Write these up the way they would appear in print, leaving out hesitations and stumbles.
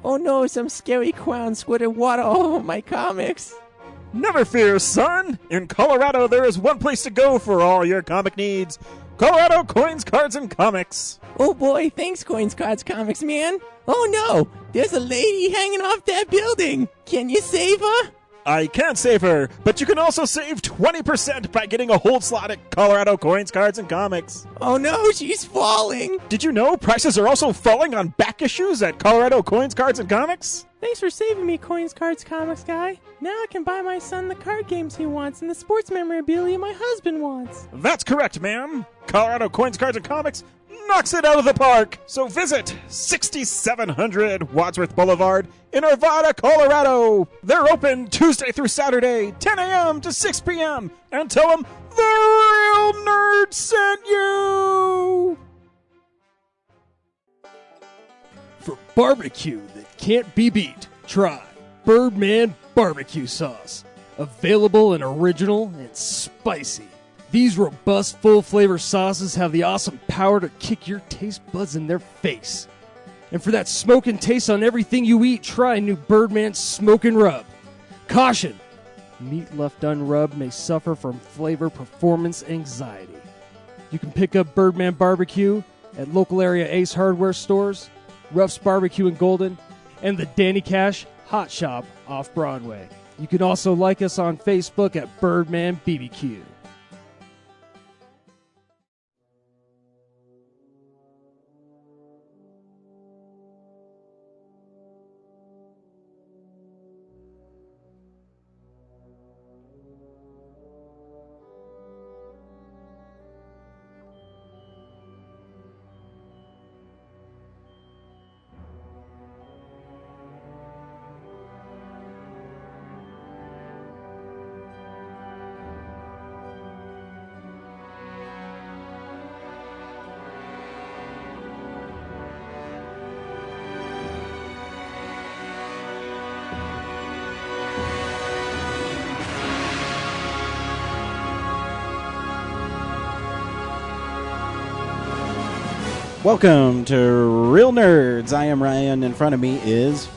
Oh no, some scary clown squirted water all over my comics. Never fear, son! In Colorado, there is one place to go for all your comic needs. Colorado Coins, Cards, and Comics. Oh boy, thanks Coins, Cards, Comics, man. Oh no, there's a lady hanging off that building. Can you save her? I can't save her, but you can also save 20% by getting a hold slot at Colorado Coins, Cards, and Comics. Oh no, she's falling. Did you know prices are also falling on back issues at Colorado Coins, Cards, and Comics? Thanks for saving me, Coins, Cards, Comics guy. Now I can buy my son the card games he wants and the sports memorabilia my husband wants. That's correct, ma'am. Colorado Coins, Cards, and Comics knocks it out of the park. So visit 6700 Wadsworth Boulevard in Arvada, Colorado. They're open Tuesday through Saturday, 10 a.m. to 6 p.m. And tell them the Real Nerd sent you. For barbecue that can't be beat, try Birdman Barbecue Sauce. Available and original and spicy. These robust, full-flavor sauces have the awesome power to kick your taste buds in their face. And for that smoking taste on everything you eat, try new Birdman Smokin' Rub. Caution! Meat left unrubbed may suffer from flavor performance anxiety. You can pick up Birdman Barbecue at local area Ace Hardware stores, Ruff's Barbecue in Golden, and the Danny Cash Hot Shop off Broadway. You can also like us on Facebook at Birdman BBQ. Welcome to Real Nerds. I am Ryan. In front of me is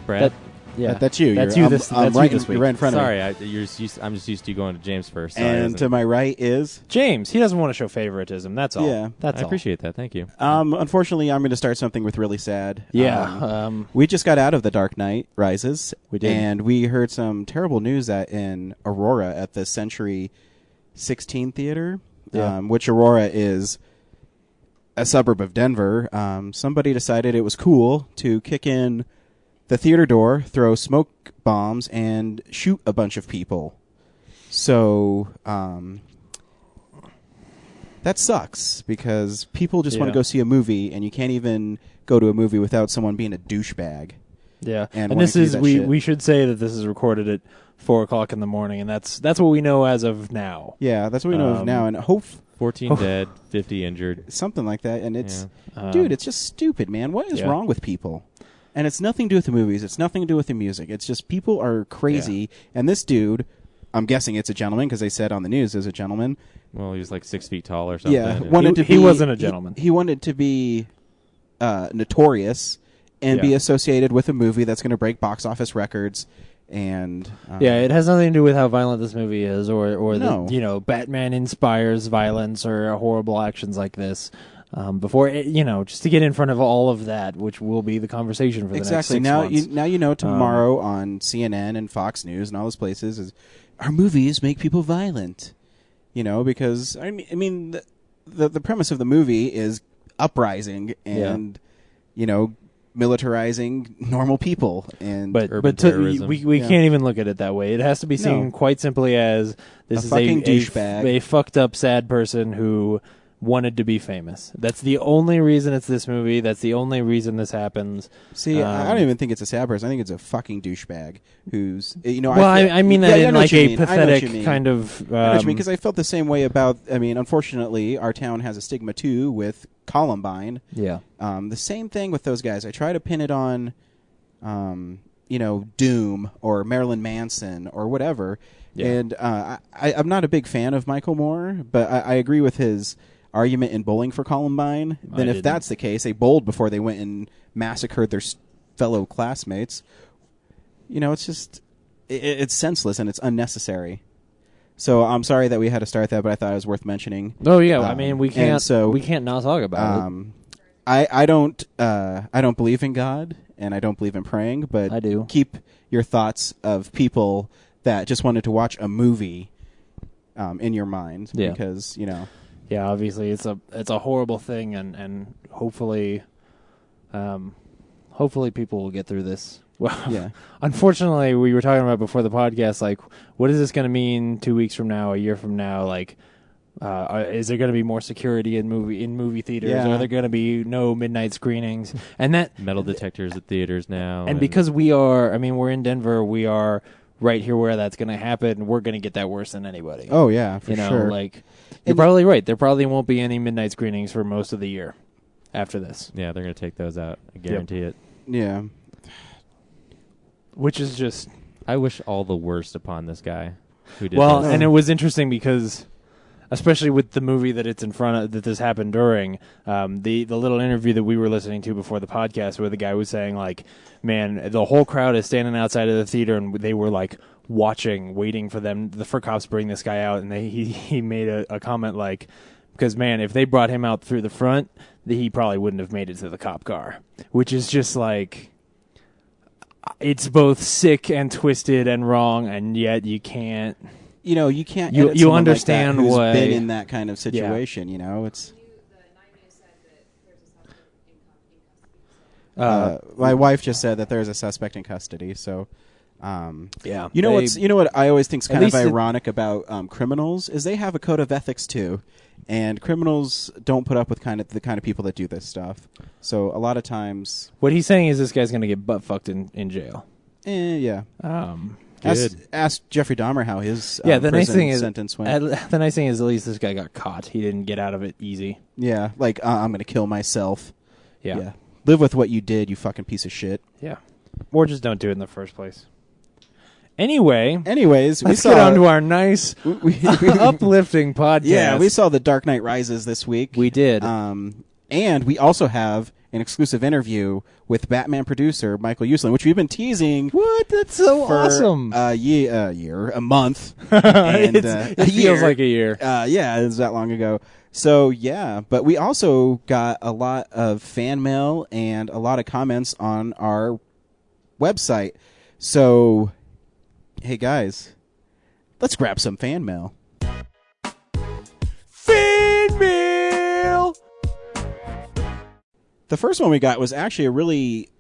Brad. That's you. That's You're- you this. I'm That's right, you this week. You're right in front Sorry, of me. I'm just used to you going to James first. Sorry, And to my right is James, he doesn't want to show favoritism. That's all. Yeah. That's I all. appreciate that. Thank you. unfortunately, I'm going to start something with really sad. Yeah. We just got out of The Dark Knight Rises. We did. And we heard some terrible news that in Aurora at the Century 16 Theater, Yeah. which Aurora is a suburb of Denver. Somebody decided it was cool to kick in the theater door, throw smoke bombs, and shoot a bunch of people. So that sucks because people just want to Yeah. go see a movie, and you can't even go to a movie without someone being a douchebag. Yeah, And and this wanting to is do that we shit. we should say that this is recorded at 4:00 in the morning, and that's what we know as of now. Yeah, that's what we know of now, and 14 dead, 50 injured. something like that. And it's, Yeah. dude, it's just stupid, man. What is Yeah. wrong with people? And it's nothing to do with the movies. It's nothing to do with the music. It's just people are crazy. And this dude, I'm guessing it's a gentleman because they said on the news there's a gentleman. Well, he was like 6 feet tall or something. Yeah, and- wanted to He be, wasn't a gentleman. He wanted to be notorious and be Yeah. associated with a movie that's going to break box office records. And Yeah, it has nothing to do with how violent this movie is, or No. that Batman inspires violence or horrible actions like this. Before just to get in front of all of that, which will be the conversation for the exactly. next 6 Now months. you know tomorrow on CNN and Fox News and all those places is our movies make people violent. Because I mean the premise of the movie is uprising and militarizing normal people and Urban terrorism. we Yeah. can't even look at it that way. It has to be seen No. quite simply as this A is fucking a douchebag. a fucked up sad person who wanted to be famous. That's the only reason it's this movie. That's the only reason this happens. See, I don't even think it's a sad person. I think it's a fucking douchebag who's, Well, I mean that Yeah, I in know like what you a mean. I know what pathetic you mean. kind of. I know what you mean, because I felt the same way about, unfortunately, our town has a stigma too with Columbine. Yeah. The same thing with those guys. I try to pin it on, Doom or Marilyn Manson or whatever. Yeah. And I'm not a big fan of Michael Moore, but I agree with his argument in Bowling for Columbine. Then if didn't. that's the case, they bowled before they went and massacred their fellow classmates. You know, it's just it's senseless and it's unnecessary. So I'm sorry that we had to start that, but I thought it was worth mentioning. Oh yeah, I mean we can't so, we can't not talk about it. I don't believe in God and I don't believe in praying, but I do. Keep your thoughts of people that just wanted to watch a movie in your mind, because you know. Yeah, obviously it's a horrible thing, and hopefully people will get through this. Well, yeah. Unfortunately, we were talking about before the podcast, like, what is this going to mean 2 weeks from now, a year from now? Like, is there going to be more security in movie theaters? Yeah. Are there going to be no midnight screenings? And that Metal detectors at theaters now. and because we're in Denver, we are right here where that's going to happen. We're going to get that worse than anybody. Oh yeah, for sure. Like, you're probably right. There probably won't be any midnight screenings for most of the year after this. Yeah, they're going to take those out. I guarantee it. Yeah. Which is just... I wish all the worst upon this guy who did Well, this. and it was interesting because, especially with the movie that it's in front of, that this happened during, the little interview that we were listening to before the podcast where the guy was saying, like, man, the whole crowd is standing outside of the theater and they were, like, waiting for cops to bring this guy out, and he made a comment like, because, man, if they brought him out through the front, he probably wouldn't have made it to the cop car, which is just like... It's both sick and twisted and wrong, and yet you can't. You know, you can't. You edit someone understand like that who's why been in that kind of situation. You know, it's. My wife just said that there's a suspect in custody. So, Yeah, you know what I always think is kind of least ironic about criminals is they have a code of ethics too, and criminals don't put up with the kind of people that do this stuff. So a lot of times, what he's saying is this guy's going to get butt fucked in jail. Yeah. Good. Ask Jeffrey Dahmer how his The nice prison thing is sentence went. the nice thing is at least this guy got caught. He didn't get out of it easy. Yeah, like I'm going to kill myself. Yeah. Live with what you did, you fucking piece of shit. Yeah. Or just don't do it in the first place. Anyways, let's get on to our nice, uplifting podcast. Yeah, we saw The Dark Knight Rises this week. We did. And we also have an exclusive interview with Batman producer Michael Uslan, which we've been teasing. What? That's so for awesome. A month. And, it feels like a year. Yeah, it was that long ago. So, yeah, but we also got a lot of fan mail and a lot of comments on our website. So, hey, guys, let's grab some fan mail. Fan mail! The first one we got was actually a really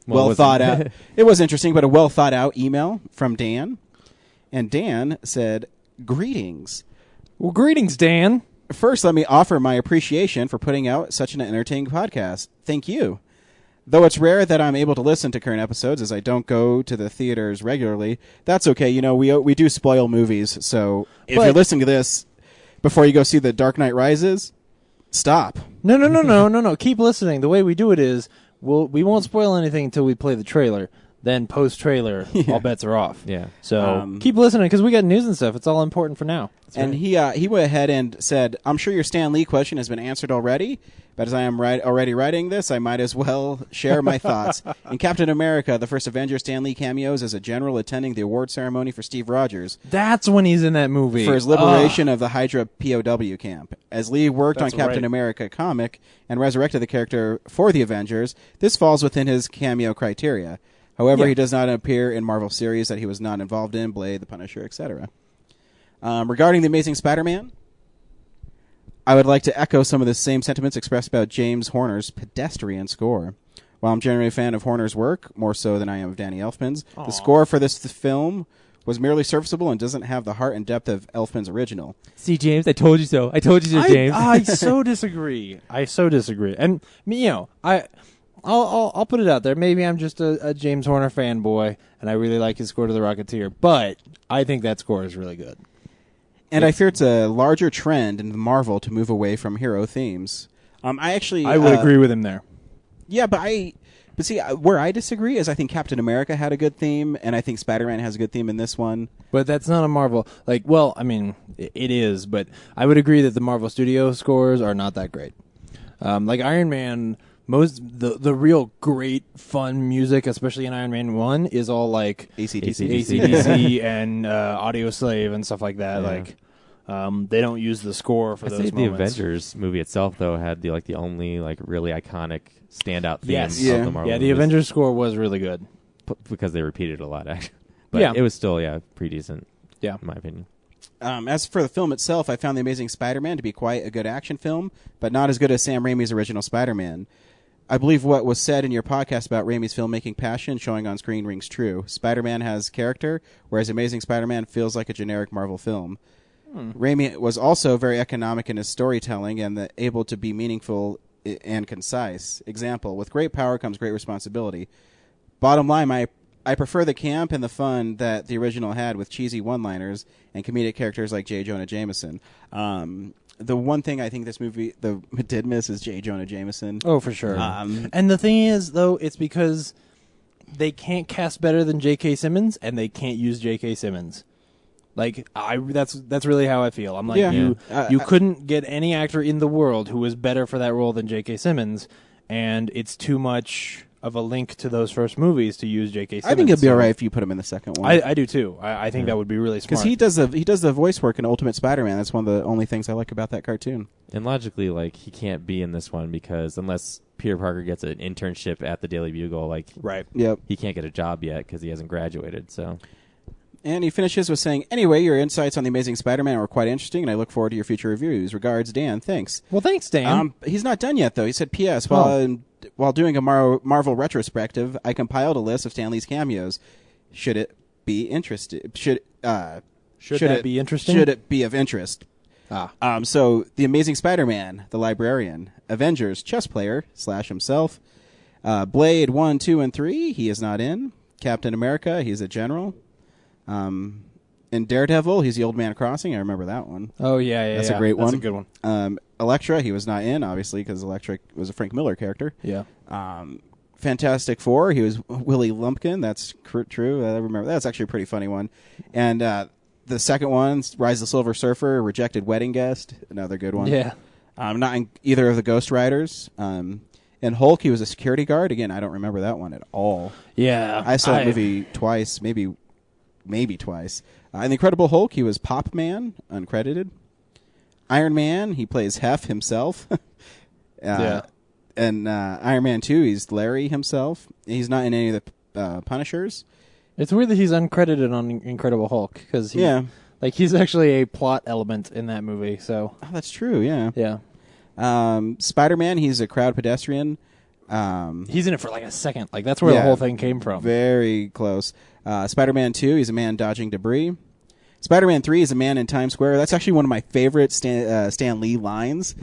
well thought out. It was interesting, but a well thought out email from Dan. And Dan said, "Greetings. Well, greetings, Dan. First, let me offer my appreciation for putting out such an entertaining podcast. Thank you. Though it's rare that I'm able to listen to current episodes as I don't go to the theaters regularly, that's okay. You know, we do spoil movies, so if you're listening to this before you go see The Dark Knight Rises, stop. No. Keep listening. The way we do it is we won't spoil anything until we play the trailer. Then post-trailer, all bets are off. Yeah. So keep listening because we got news and stuff. It's all important for now. And he went ahead and said, "I'm sure your Stan Lee question has been answered already, but as I am already writing this, I might as well share my thoughts. In Captain America, the first Avenger, Stan Lee cameos as a general attending the award ceremony for Steve Rogers. That's when he's in that movie. For his liberation of the Hydra POW camp. As Lee worked on Captain right. America comic and resurrected the character for the Avengers, this falls within his cameo criteria. However, he does not appear in Marvel series that he was not involved in, Blade, The Punisher, etc. Regarding The Amazing Spider-Man, I would like to echo some of the same sentiments expressed about James Horner's pedestrian score. While I'm generally a fan of Horner's work, more so than I am of Danny Elfman's, the score for this film was merely serviceable and doesn't have the heart and depth of Elfman's original. See, James, I told you so. I told you so, James. I so disagree. And, you know, I'll put it out there. Maybe I'm just a James Horner fanboy, and I really like his score to The Rocketeer, but I think that score is really good. And I fear it's a larger trend in Marvel to move away from hero themes. I would agree with him there. Yeah, but see, where I disagree is I think Captain America had a good theme, and I think Spider-Man has a good theme in this one. But that's not a Marvel. Like, well, I mean, it is, but I would agree that the Marvel Studio scores are not that great. Like Iron Man, the real great fun music, especially in Iron Man 1, is all like AC/DC. AC/DC and Audio Slave and stuff like that. Yeah. Like they don't use the score for I'd those say the moments. Avengers movie itself, though, had the only like really iconic standout theme Yes. Yeah. of the Marvel Yeah, the movies. Avengers score was really good. Because they repeated a lot, actually. But Yeah. it was still, pretty decent. Yeah. In my opinion. As for the film itself, I found The Amazing Spider-Man to be quite a good action film, but not as good as Sam Raimi's original Spider-Man. I believe what was said in your podcast about Raimi's filmmaking passion showing on screen rings true. Spider-Man has character, whereas Amazing Spider-Man feels like a generic Marvel film. Raimi was also very economic in his storytelling and able to be meaningful and concise. Example, with great power comes great responsibility. Bottom line, I prefer the camp and the fun that the original had with cheesy one-liners and comedic characters like J. Jonah Jameson. The one thing I think this movie did miss is J. Jonah Jameson. Oh, for sure. Um, And the thing is, though, it's because they can't cast better than J.K. Simmons, and they can't use J.K. Simmons. Like that's really how I feel. I'm like Yeah. you couldn't get any actor in the world who was better for that role than J.K. Simmons, and it's too much of a link to those first movies to use J.K. Simmons. I think it'd be so- all right if you put him in the second one. I do too. I think that would be really smart. Because he does the voice work in Ultimate Spider-Man. That's one of the only things I like about that cartoon. And logically, like, he can't be in this one because unless Peter Parker gets an internship at the Daily Bugle, like, right. Yep. he can't get a job yet because he hasn't graduated. So, And he finishes with saying, "Anyway, your insights on The Amazing Spider-Man were quite interesting, and I look forward to your future reviews. Regards, Dan." Thanks. Well, thanks, Dan. He's not done yet, though. He said, "P.S. While doing a Marvel retrospective, I compiled a list of Stan Lee's cameos. Should it be interested? Should that it be interesting? Should it be of interest?" Ah. So, The Amazing Spider-Man, The Librarian, Avengers, chess player / himself, Blade 1, 2, and 3, he is not in. Captain America, he's a general. In Daredevil, he's the Old Man Crossing. I remember that one. Oh yeah, That's a great one. That's a good one. Elektra, he was not in, obviously, because Elektra was a Frank Miller character. Yeah. Fantastic Four, he was Willie Lumpkin. That's true. I remember. That's actually a pretty funny one. And the second one, Rise of the Silver Surfer, Rejected Wedding Guest, another good one. Yeah. Not in either of the Ghost Riders. In Hulk, he was a security guard. Again, I don't remember that one at all. Yeah. I saw that movie twice, maybe twice. In The Incredible Hulk, he was Pop Man, uncredited. Iron Man, he plays Hef himself. Yeah. And Iron Man 2, he's Larry himself. He's not in any of the Punishers. It's weird that he's uncredited on Incredible Hulk because he's actually a plot element in that movie. So Oh, that's true, yeah. yeah, Spider-Man, he's a crowd pedestrian. he's in it for like a second. Like that's where the Yeah. whole thing came from. Very close. Spider-Man 2, he's a man dodging debris. Spider-Man 3 is a man in Times Square. That's actually one of my favorite Stan Lee lines,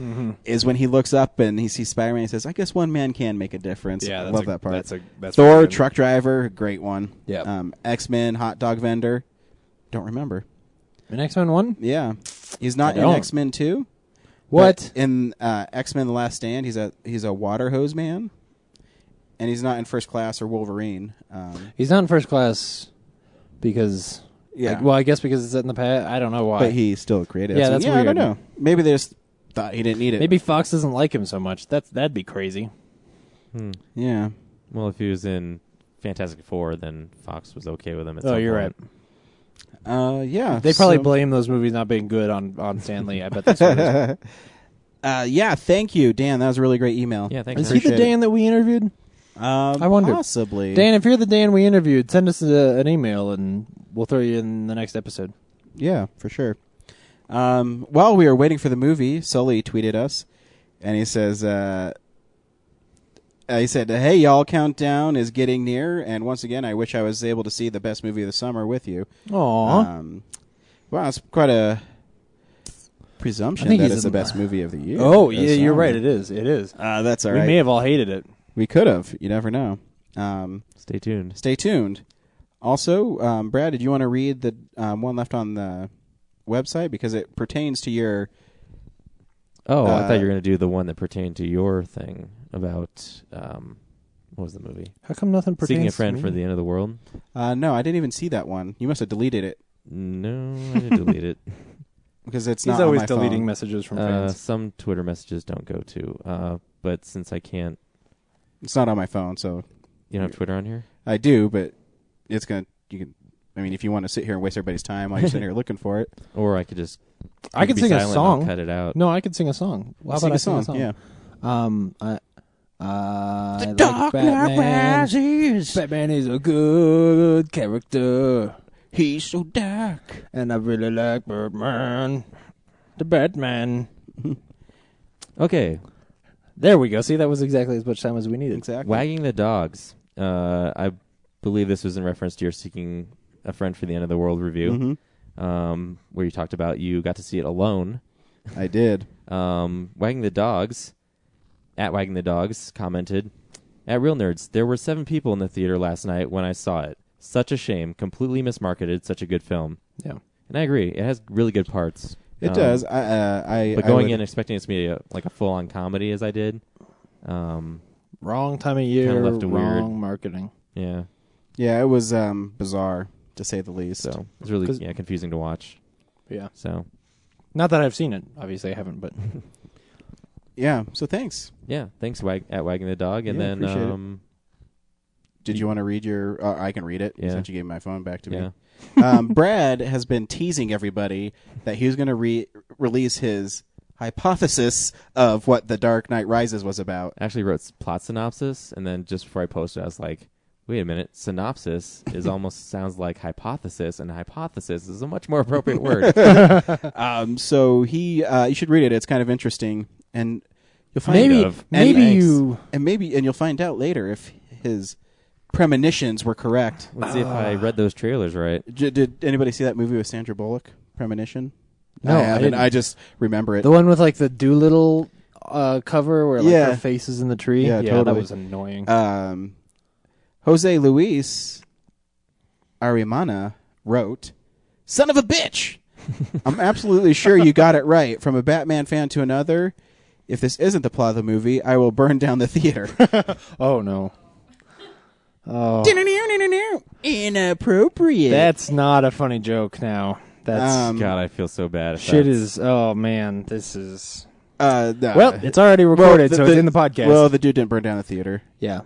is when he looks up and he sees Spider-Man and says, "I guess one man can make a difference." Yeah, I that's love that part. That's Thor, really good. truck driver, great one. Yeah. X-Men, hot dog vendor. Don't remember. In X-Men 1? Yeah. He's not I in don't. X-Men 2. What? But in X-Men The Last Stand, he's a water hose man. And he's not in First Class or Wolverine. He's not in First Class because... Yeah. Like, well, I guess because it's set in the past. I don't know why. But he still created it. Yeah, So, that's I weird. don't know. Maybe they just thought he didn't need it. Maybe Fox doesn't like him so much. That'd be crazy. Yeah. well, if he was in Fantastic Four, then Fox was okay with him. At Oh, some you're point. right. Yeah. They probably so- blame those movies not being good on Stan Lee. I bet that's what it is. Yeah, thank you, Dan. That was a really great email. Yeah, thanks. Is he the Appreciate it. Dan that we interviewed? I wonder. Possibly. Dan, if you're the Dan we interviewed, send us an email and we'll throw you in the next episode. Yeah, for sure. While we were waiting for the movie, Sully tweeted us, and he says, he said, "Hey, y'all, countdown is getting near, and once again, I wish I was able to see the best movie of the summer with you." Aww. Wow, it's quite a presumption I think that he's it's the in- best movie of the year. Oh, this yeah, you're summer. right. It is. It is. That's all We right. may have all hated it. We could have. You never know. Stay tuned. Stay tuned. Also, Brad, did you want to read the one left on the website because it pertains to your? Oh, I thought you were going to do the one that pertained to your thing about what was the movie? How come nothing pertains Seeking a to Friend me? for the End of the World. No, I didn't even see that one. You must have deleted it No, I didn't delete it. because it's He's not always on my deleting phone. messages from fans. Some Twitter messages don't go to, but since I can't It's not on my phone, so You don't have Twitter on here? I do, but it's gonna. You can. I mean, if you want to sit here and waste everybody's time while you're sitting here looking for it, Or I could just. I could be sing a silent and song. I'll cut it out. No, I could sing a song. How about sing I a sing a song. song? Yeah. The The Dark Knight Rises. Batman is a good character, He's so dark. and I really like Batman. The Batman. Okay. There we go. See, that was exactly as much time as we needed. Exactly. Wagging the Dogs. I believe this was in reference to your Seeking a Friend for the End of the World review, where you talked about you got to see it alone. I did. Wagging the Dogs, at Wagging the Dogs, commented, at Real Nerds, there were 7 people in the theater last night when I saw it. Such a shame. Completely mismarketed. Such a good film. Yeah. And I agree. It has really good parts. It does. But But going in expecting it to be a full-on comedy as I did, Wrong time of year. Kinda left it wrong weird. marketing. yeah. Yeah, it was bizarre to say the least. So it's really 'Cause- confusing to watch. Yeah. So Not that I've seen it. Obviously, I haven't. But Yeah. So thanks. yeah, thanks at Wagging the Dog, and Yeah, then appreciate it. Did you want to read your? I can read it Yeah. since you gave my phone back to yeah, me. Brad has been teasing everybody that he was going to release his hypothesis of what The Dark Knight Rises was about. I actually wrote plot synopsis, and then just before I posted, I was like, wait a minute, synopsis is almost sounds like hypothesis, and hypothesis is a much more appropriate word. So you should read it. It's kind of interesting, and you'll find maybe, of. maybe Thanks. and you'll find out later if his premonitions were correct. Let's see if I read those trailers right. Did anybody see that movie with Sandra Bullock, Premonition? No, I I haven't. didn't. I just remember it. the one with like the Doolittle cover where like Yeah. her face is in the tree. Yeah, that totally. was annoying. Jose Luis Arimana wrote, "Son of a bitch! I'm absolutely sure you got it right. From a Batman fan to another, if this isn't the plot of the movie, I will burn down the theater." Oh no. Oh, Inappropriate. that's not a funny joke. Now that's God, I feel so bad. If shit. that's- Is oh man, this is no. well. It's already recorded, so it's in the podcast. Well, the dude didn't burn down the theater. yeah.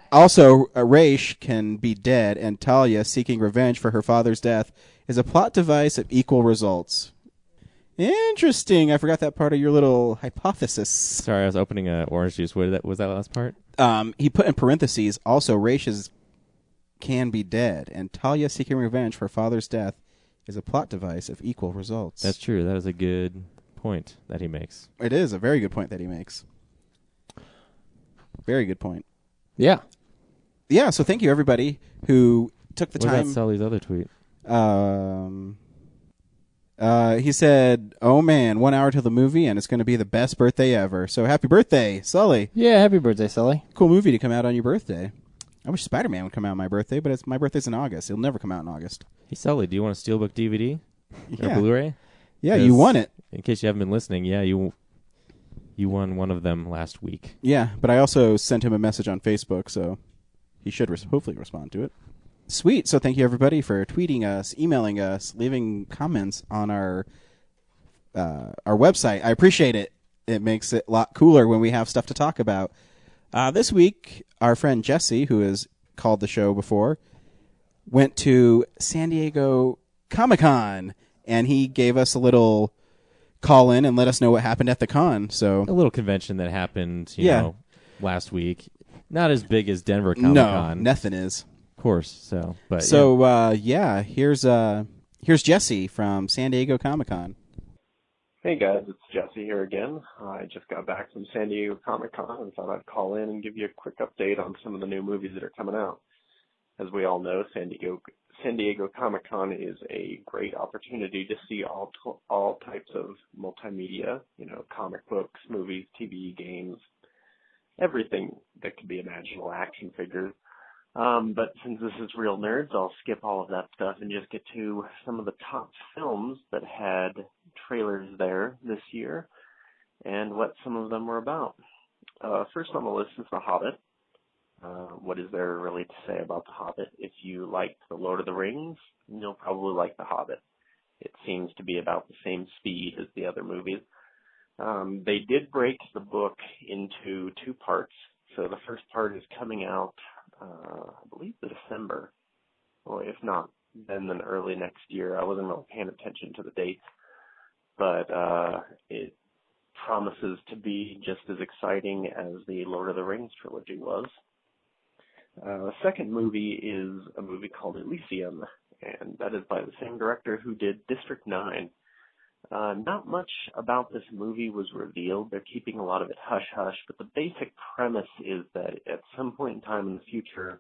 Also, Raish can be dead, and Talia seeking revenge for her father's death is a plot device of equal results. Interesting. I forgot that part of your little hypothesis. Sorry, I was opening orange juice. What was that last part? He put in parentheses, also, Raish's can be dead, and Talia seeking revenge for father's death is a plot device of equal results. That's true. That is a good point that he makes. It is a very good point that he makes. Very good point. Yeah. Yeah, so thank you, everybody who took the What time. about Sully's other tweet? He said, "Oh man, 1 hour till the movie, and it's going to be the best birthday ever. So happy birthday, Sully! Yeah. Happy birthday, Sully. Cool movie to come out on your birthday. I wish Spider-Man would come out on my birthday, but my birthday's in August. It'll never come out in August. Hey, Sully, do you want a Steelbook DVD or Yeah, Blu-ray? yeah, you won it. In case you haven't been listening, yeah, you won one of them last week. Yeah, but I also sent him a message on Facebook, so he should hopefully respond to it. Sweet. So thank you, everybody, for tweeting us, emailing us, leaving comments on our website. I appreciate it. It makes it a lot cooler when we have stuff to talk about. This week, our friend Jesse, who has called the show before, went to San Diego Comic-Con, and he gave us a little call in and let us know what happened at the con. So A little convention that happened, you Yeah. know, last week. Not as big as Denver Comic-Con. no, nothing is. Of course. So, but So here's Jesse from San Diego Comic-Con. Hey guys, it's Jesse here again. I just got back from San Diego Comic-Con and thought I'd call in and give you a quick update on some of the new movies that are coming out. As we all know, San Diego Comic-Con is a great opportunity to see all types of multimedia, you know, comic books, movies, TV, games, everything that could be imaginable, action figures. But since this is Real Nerds, I'll skip all of that stuff and just get to some of the top films that had trailers there this year and what some of them were about. First on the list is The Hobbit. What is there really to say about The Hobbit? If you liked The Lord of the Rings, you'll probably like The Hobbit. It seems to be about the same speed as the other movies. They did break the book into 2 parts. So the first part is coming out, I believe, December, or if not, then early next year. I wasn't really paying attention to the dates, but it promises to be just as exciting as the Lord of the Rings trilogy was. The second movie is a movie called Elysium, and that is by the same director who did District 9. Not much about this movie was revealed. They're keeping a lot of it hush-hush, but the basic premise is that at some point in time in the future,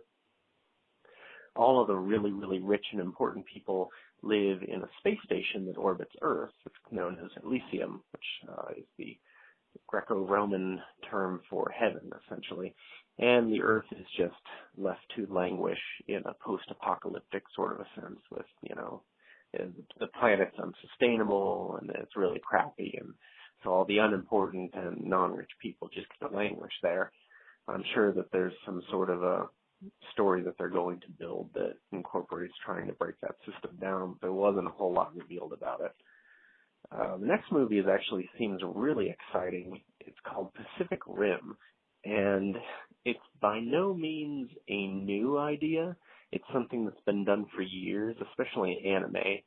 all of the really, really rich and important people live in a space station that orbits Earth. It's known as Elysium, which is the Greco-Roman term for heaven, essentially. And the Earth is just left to languish in a post-apocalyptic sort of a sense with, the planet's unsustainable and it's really crappy, and so all the unimportant and non-rich people just kind of languish there. I'm sure that there's some sort of a story that they're going to build that incorporates trying to break that system down. There wasn't a whole lot revealed about it. The next movie actually seems really exciting. It's called Pacific Rim, and it's by no means a new idea. It's something that's been done for years, especially in anime.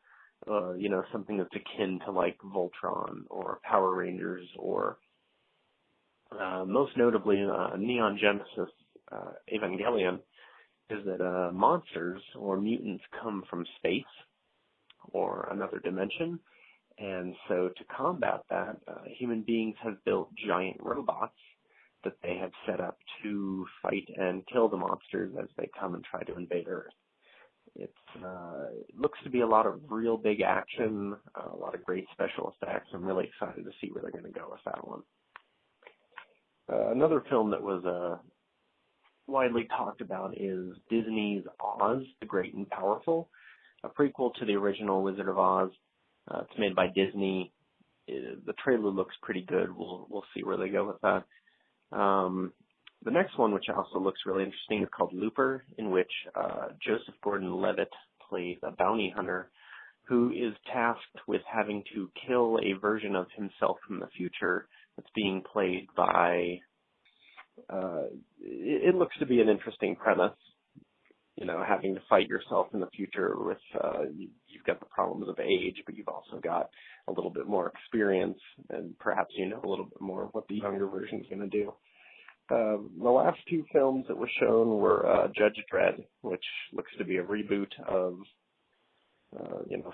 Something that's akin to like Voltron or Power Rangers, or most notably Neon Genesis Evangelion, is that monsters or mutants come from space or another dimension. And so to combat that, human beings have built giant robots that they have set up to fight and kill the monsters as they come and try to invade Earth. It looks to be a lot of real big action, a lot of great special effects. I'm really excited to see where they're going to go with that one. Another film that was widely talked about is Disney's Oz, the Great and Powerful, a prequel to the original Wizard of Oz. It's made by Disney. The trailer looks pretty good. We'll see where they go with that. The next one, which also looks really interesting, is called Looper, in which Joseph Gordon-Levitt plays a bounty hunter who is tasked with having to kill a version of himself from the future that's being played by, it looks to be an interesting premise, having to fight yourself in the future with, you've got the problems of age, but you've also got a little bit more experience, and perhaps a little bit more of what the younger version is going to do. The last two films that were shown were Judge Dredd, which looks to be a reboot of,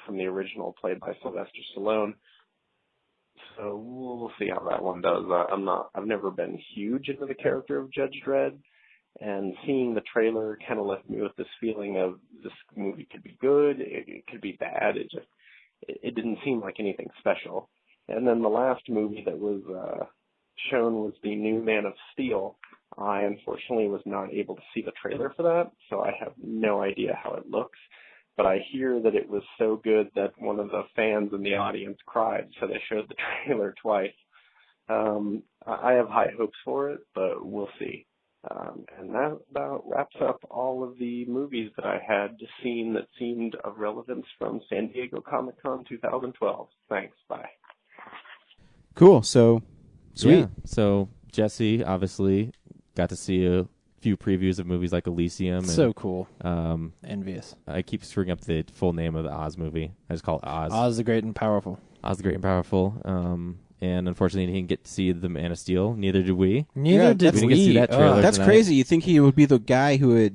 from the original played by Sylvester Stallone. So we'll see how that one does. I've never been huge into the character of Judge Dredd, and seeing the trailer kind of left me with this feeling of this movie could be good, it could be bad. It didn't seem like anything special. And then the last movie that was shown was the new Man of Steel. I unfortunately was not able to see the trailer for that, so I have no idea how it looks. But I hear that it was so good that one of the fans in the audience cried, so they showed the trailer twice. I have high hopes for it, but we'll see. And that about wraps up all of the movies that I had seen that seemed of relevance from San Diego Comic-Con 2012. Thanks. Bye. Cool. So, sweet. Yeah. So Jesse obviously got to see a few previews of movies like Elysium. So cool. Envious. I keep screwing up the full name of the Oz movie. I just call it Oz. Oz the Great and Powerful. Oz the Great and Powerful. And unfortunately, he didn't get to see The Man of Steel. Neither did we. Neither did we. We didn't get to see that trailer That's tonight. crazy. You think he would be the guy who would,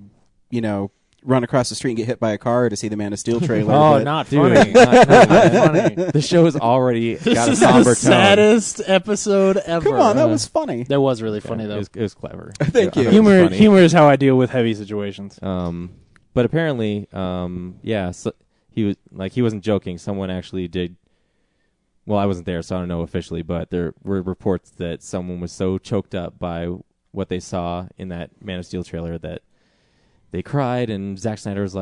run across the street and get hit by a car to see the Man of Steel trailer? Oh, not Dude, funny. not funny. The show has already This got a is somber the tone. saddest episode ever. Come on, that was funny. That was really funny, though. It was clever. Thank you. I thought it was funny. Humor is how I deal with heavy situations. But apparently, so he wasn't joking. Someone actually did. Well, I wasn't there, so I don't know officially, but there were reports that someone was so choked up by what they saw in that Man of Steel trailer that they cried, and Zack Snyder was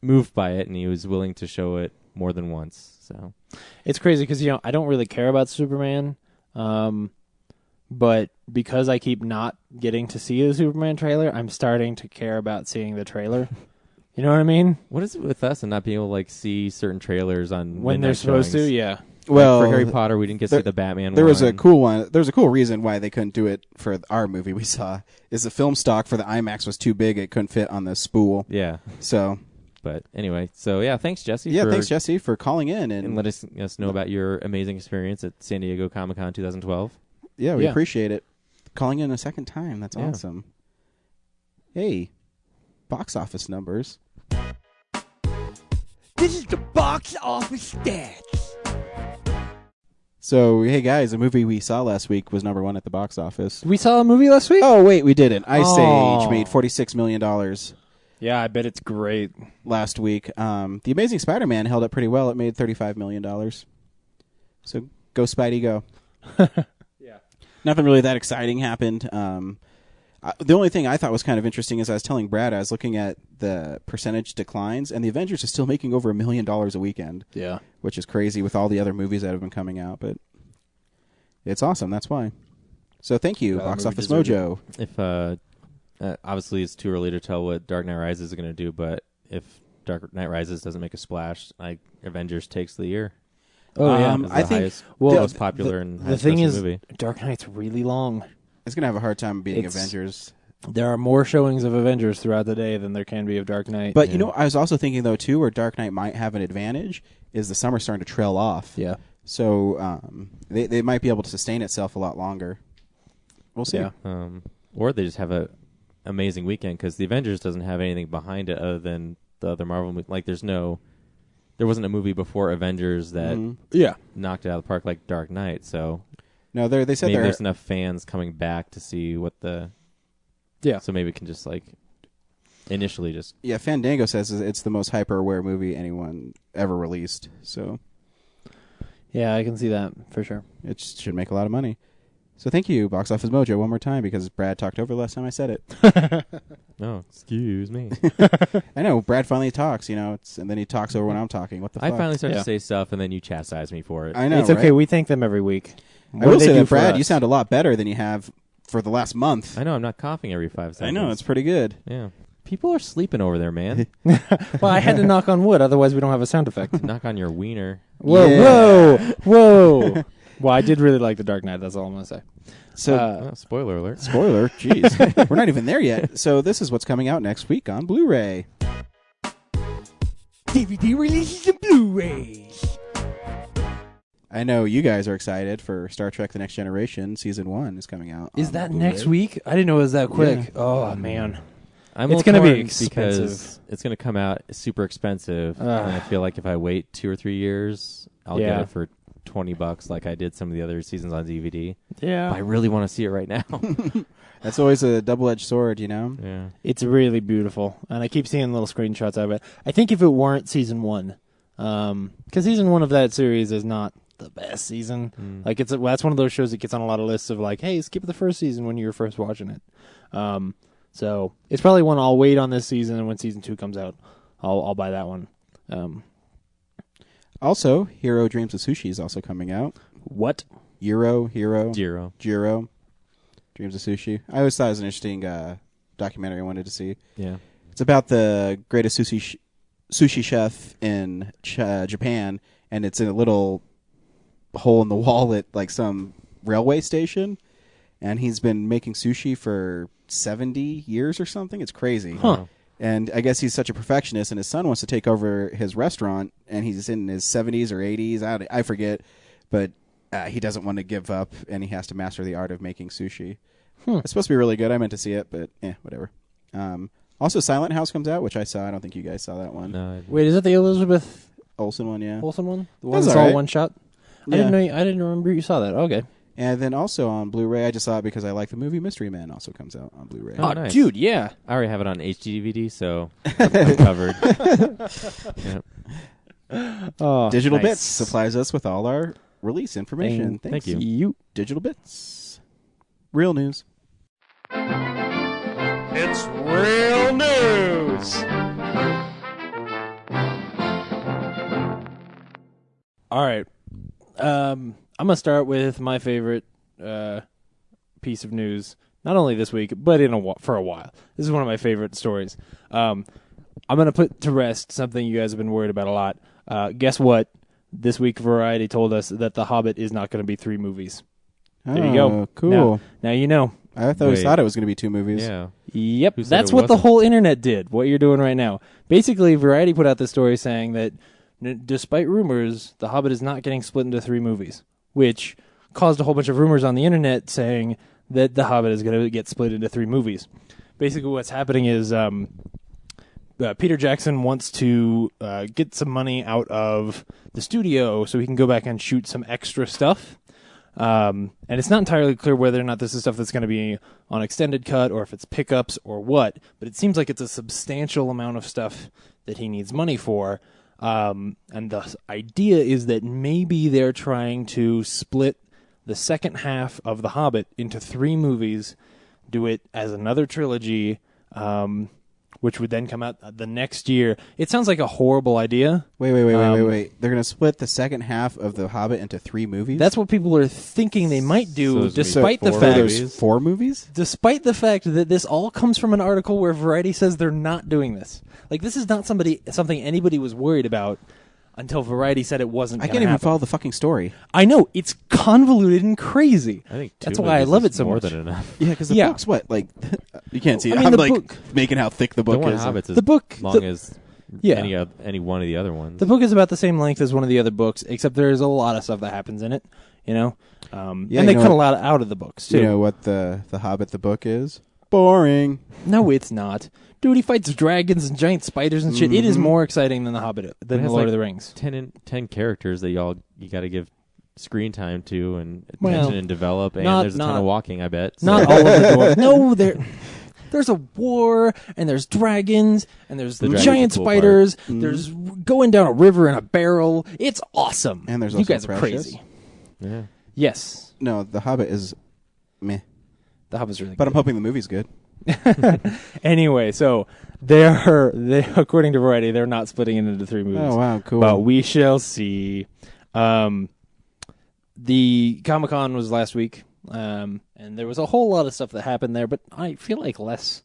moved by it, and he was willing to show it more than once. So it's crazy because I don't really care about Superman, but because I keep not getting to see the Superman trailer, I'm starting to care about seeing the trailer. You know what I mean? what is it with us and not being able to see certain trailers on When they're midnight supposed showings? to, yeah. Well, for Harry Potter, we didn't get to see the Batman There one. was a cool one. There was a cool reason why they couldn't do it for our movie we saw. Is the film stock for the IMAX was too big; it couldn't fit on the spool. Yeah. So, But anyway, so yeah, thanks, Jesse. yeah, for, thanks Jesse for calling in And let us know about your amazing experience at San Diego Comic-Con 2012. Yeah, we Yeah. appreciate it. Calling in a second time. That's Yeah. awesome. Hey, box office numbers. This is the box office stats. So, hey guys, a movie we saw last week was number 1 at the box office. We saw a movie last week? Oh, wait, we didn't. Ice Oh. Age made $46 million Yeah, I bet it's great. last week. The Amazing Spider-Man held up pretty well. It made $35 million. So, go Spidey, go. Yeah. Nothing really that exciting happened. The only thing I thought was kind of interesting is I was telling Brad, I was looking at the percentage declines, and the Avengers is still making over $1 million a weekend, Yeah. which is crazy with all the other movies that have been coming out. But it's awesome. That's why. So thank you, Yeah, that Box movie Office deserved Mojo. If obviously it's too early to tell what Dark Knight Rises is going to do, but if Dark Knight Rises doesn't make a splash, Avengers takes the year. Oh, yeah. It's I the think highest, well, most popular and The highest thing grossing is, movie. Dark Knight's really long. It's going to have a hard time beating It's- Avengers. There are more showings of Avengers throughout the day than there can be of Dark Knight. But, you know, I was also thinking, though, too, where Dark Knight might have an advantage is the summer's starting to trail off. Yeah. So they might be able to sustain itself a lot longer. We'll see. Yeah. Or they just have a amazing weekend because the Avengers doesn't have anything behind it other than the other Marvel movies. Like there wasn't a movie before Avengers that Mhm. Yeah. knocked it out of the park like Dark Knight. So No, they said maybe they're there's enough fans coming back to see what the. Yeah. So maybe we can just initially just. Yeah, Fandango says it's the most hyper-aware movie anyone ever released, so Yeah, I can see that for sure. it should make a lot of money. So thank you, Box Office Mojo, one more time, because Brad talked over the last time I said it. Oh, excuse me. I know, Brad finally talks, and then he talks over when I'm talking. What the I fuck? finally start Yeah. to say stuff and then you chastise me for it. I know, It's okay. right? We thank them every week. I What will do they say do that, for Brad, you us? sound a lot better than you have for the last month. I know I'm not coughing every 5 seconds. I know, it's pretty good. Yeah. People are sleeping over there, man. Well, I had to knock on wood, otherwise we don't have a sound effect. Knock on your wiener. Whoa, Yeah. whoa. Well, I did really like The Dark Knight. That's all I'm going to say. So, Oh, spoiler alert. spoiler, jeez. We're not even there yet. So this is what's coming out next week on Blu-ray. DVD releases and Blu-rays. I know you guys are excited for Star Trek The Next Generation. Season 1 is coming out. Is on that Blu-ray. next week? I didn't know it was that quick. Yeah. Oh, man. I'm It's going to be be expensive. because it's going to come out super expensive, and I feel like if I wait 2 or 3 years, I'll Yeah. get it for $20 like I did some of the other seasons on DVD. Yeah. But I really want to see it right now. That's always a double-edged sword, Yeah. It's really beautiful, and I keep seeing little screenshots of it. I think if it weren't season 1, because season 1 of that series is not the best season. Like that's one of those shows that gets on a lot of lists of like, hey, skip the first season when you're first watching it. So it's probably one I'll wait on this season, and when season 2 comes out, I'll buy that one. Also, Hero Dreams of Sushi is also coming out. What? Hero, Jiro. Dreams of Sushi. I always thought it was an interesting documentary I wanted to see. Yeah. It's about the greatest sushi chef in Japan, and it's in a little hole in the wall at like some railway station, and he's been making sushi for 70 years or something. It's crazy. Huh. And I guess he's such a perfectionist, and his son wants to take over his restaurant, and he's in his 70s or 80s. I forget, but he doesn't want to give up, and he has to master the art of making sushi. It's supposed to be really good. I meant to see it, but whatever. Also, Silent House comes out, which I saw. I don't think you guys saw that one. No, Wait, is that the Elizabeth Olsen one, yeah. Olsen one? The one That's that's all all right. one shot? Yeah. I didn't remember you saw that. Okay. And then also on Blu-ray, I just saw it because I like the movie Mystery Men. Also comes out on Blu-ray. Oh, nice. Dude, yeah. I already have it on HD DVD, so I'm covered. Yep. Oh, Digital nice. Bits supplies us with all our release information. Thank Thanks. you. Digital Bits. Real news. It's real news. All right. I'm going to start with my favorite piece of news, not only this week, but for a while. This is one of my favorite stories. I'm going to put to rest something you guys have been worried about a lot. Guess what? this week Variety told us that The Hobbit is not going to be 3 movies. There you go. Cool. Now you know. I thought we Wait. thought it was going to be 2 movies. Yeah. Yep, Who said that's it what the wasn't? whole internet did, what you're doing right now. Basically, Variety put out this story saying that despite rumors, The Hobbit is not getting split into 3 movies, which caused a whole bunch of rumors on the internet saying that The Hobbit is going to get split into 3 movies. Basically, what's happening is Peter Jackson wants to get some money out of the studio so he can go back and shoot some extra stuff. And it's not entirely clear whether or not this is stuff that's going to be on extended cut or if it's pickups or what, but it seems like it's a substantial amount of stuff that he needs money for. And the idea is that maybe they're trying to split the second half of The Hobbit into 3 movies, do it as another trilogy, which would then come out the next year. It sounds like a horrible idea. Wait. They're going to split the second half of The Hobbit into 3 movies? That's what people are thinking they might So do, there's gonna be despite the 4 fact movies? There's 4 movies? despite the fact that this all comes from an article where Variety says they're not doing this. Like, this is not something anybody was worried about until Variety said it wasn't I gonna can't even happen. follow the fucking story. I know, it's convoluted and crazy. I think 2 That's why I movies love is it so more much. than enough. Yeah, because the Yeah. book's what? Like, you can't see it. I mean, I'm the like book- making how thick the The book one is. Hobbit's The book- as long the- as Yeah. any one of the other ones. The book is about the same length as one of the other books, except there's a lot of stuff that happens in it, you know? Yeah, and you they know cut a what- lot out of the books, too. You know what the Hobbit, the book is? Boring. No, it's not. Dude, he fights dragons and giant spiders and shit. It is more exciting than The Hobbit, It than has The Lord like of the Rings. 10 characters that you got to give screen time to and Well, attention and develop, and not- there's a ton not- of walking, I bet. Not So- all of the dwarves. No, there's a war, and there's dragons, and there's The dragons giant are the cool spiders. There's going down a river in a barrel. It's awesome. And there's you also guys are Precious. crazy. Yeah. Yes, No, The Hobbit is meh. The Hobbit's really But good. I'm hoping the movie's good. Anyway, so they according to Variety, they're not splitting it into 3 movies. Oh, wow, cool. But we shall see. The Comic-Con was last week, and there was a whole lot of stuff that happened there, but I feel like less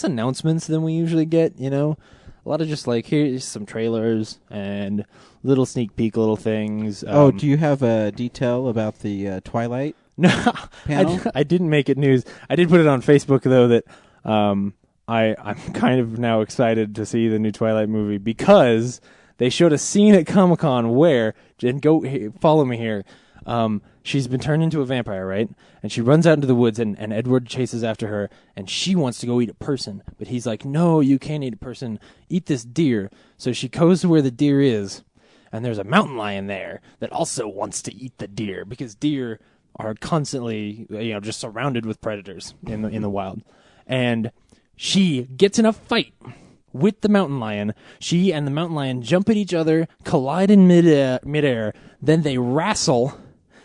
announcements than we usually get, you know? A lot of just like, here's some trailers and little sneak peek little things. Do you have a detail about the Twilight? No, panel? I didn't make it news. I did put it on Facebook, though, that I'm kind of now excited to see the new Twilight movie because they showed a scene at Comic-Con where, and follow me here, she's been turned into a vampire, right? And she runs out into the woods, and Edward chases after her, and she wants to go eat a person. But he's like, no, you can't eat a person. Eat this deer. So she goes to where the deer is, and there's a mountain lion there that also wants to eat the deer because deer are constantly, just surrounded with predators in the wild. And she gets in a fight with the mountain lion. She and the mountain lion jump at each other, collide in midair, then they wrestle,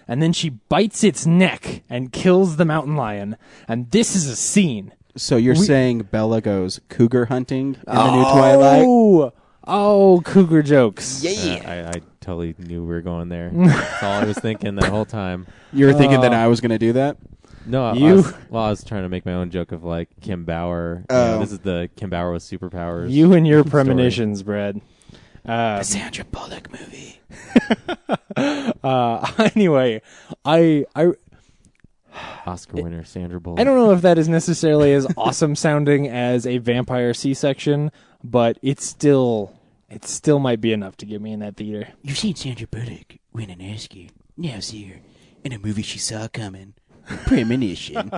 and then she bites its neck and kills the mountain lion. And this is a scene. So you're saying Bella goes cougar hunting in the new Twilight? Oh, cougar jokes. I totally knew we were going there. That's all I was thinking that whole time. You were thinking that I was going to do that? No, You- I was trying to make my own joke of like Kim Bauer. Oh. This is the Kim Bauer with superpowers. You and your story. premonitions, Brad. Sandra Bullock movie. Anyway, I Oscar winner Sandra Bullock. don't know if that is necessarily as awesome sounding as a vampire C-section, but it still might be enough to get me in that theater. You've seen Sandra Bullock win an Oscar. Now see her in a movie she saw coming. Premonition.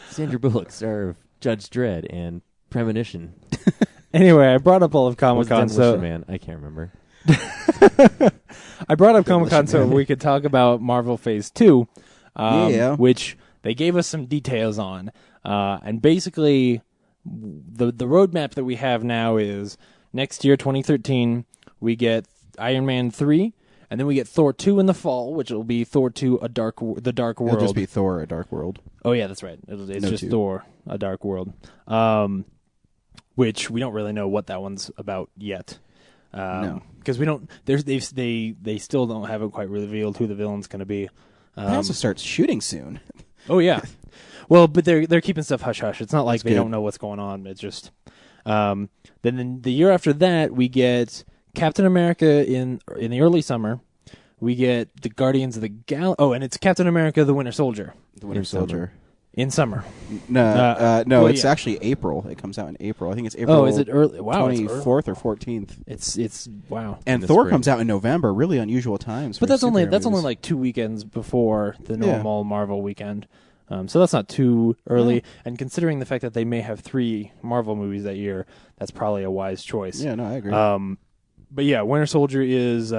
Sandra Bullock, star of Judge Dredd and Premonition. Anyway, I brought up all of What was Comic-Con, Demolition so Man? I can't remember. I brought up Comic-Con so we could talk about Marvel Phase 2, Yeah. which they gave us some details on. And basically, the roadmap that we have now is next year, 2013, we get Iron Man 3, and then we get Thor 2 in the fall, which will be Thor 2, The Dark World. It'll just be Thor, A Dark World. Oh, yeah, that's right. It's No just 2. Thor, A Dark World. Which we don't really know what that one's about yet. No. Because we don't. They still don't haven't quite revealed who the villain's going to be. It has to start shooting soon. Oh yeah. Well, but they're keeping stuff hush hush. It's not like they good. don't know what's going on. It's just. Then the year after that, we get Captain America in the early summer, We get the Guardians of the Oh, and it's Captain America: The Winter Soldier The Winter Soldier. in summer. No, well, it's yeah. actually April. It comes out in April. I think it's April. Oh, is it early? Wow, it's 24th or 14th. It's wow. And the Thor spring. comes out in November. Really unusual times. But for that's only superhero only movies. like 2 weekends before the Yeah. normal Marvel weekend. So that's not too early. And considering the fact that they may have 3 Marvel movies that year, that's probably a wise choice. Yeah, no, I agree. But yeah, Winter Soldier is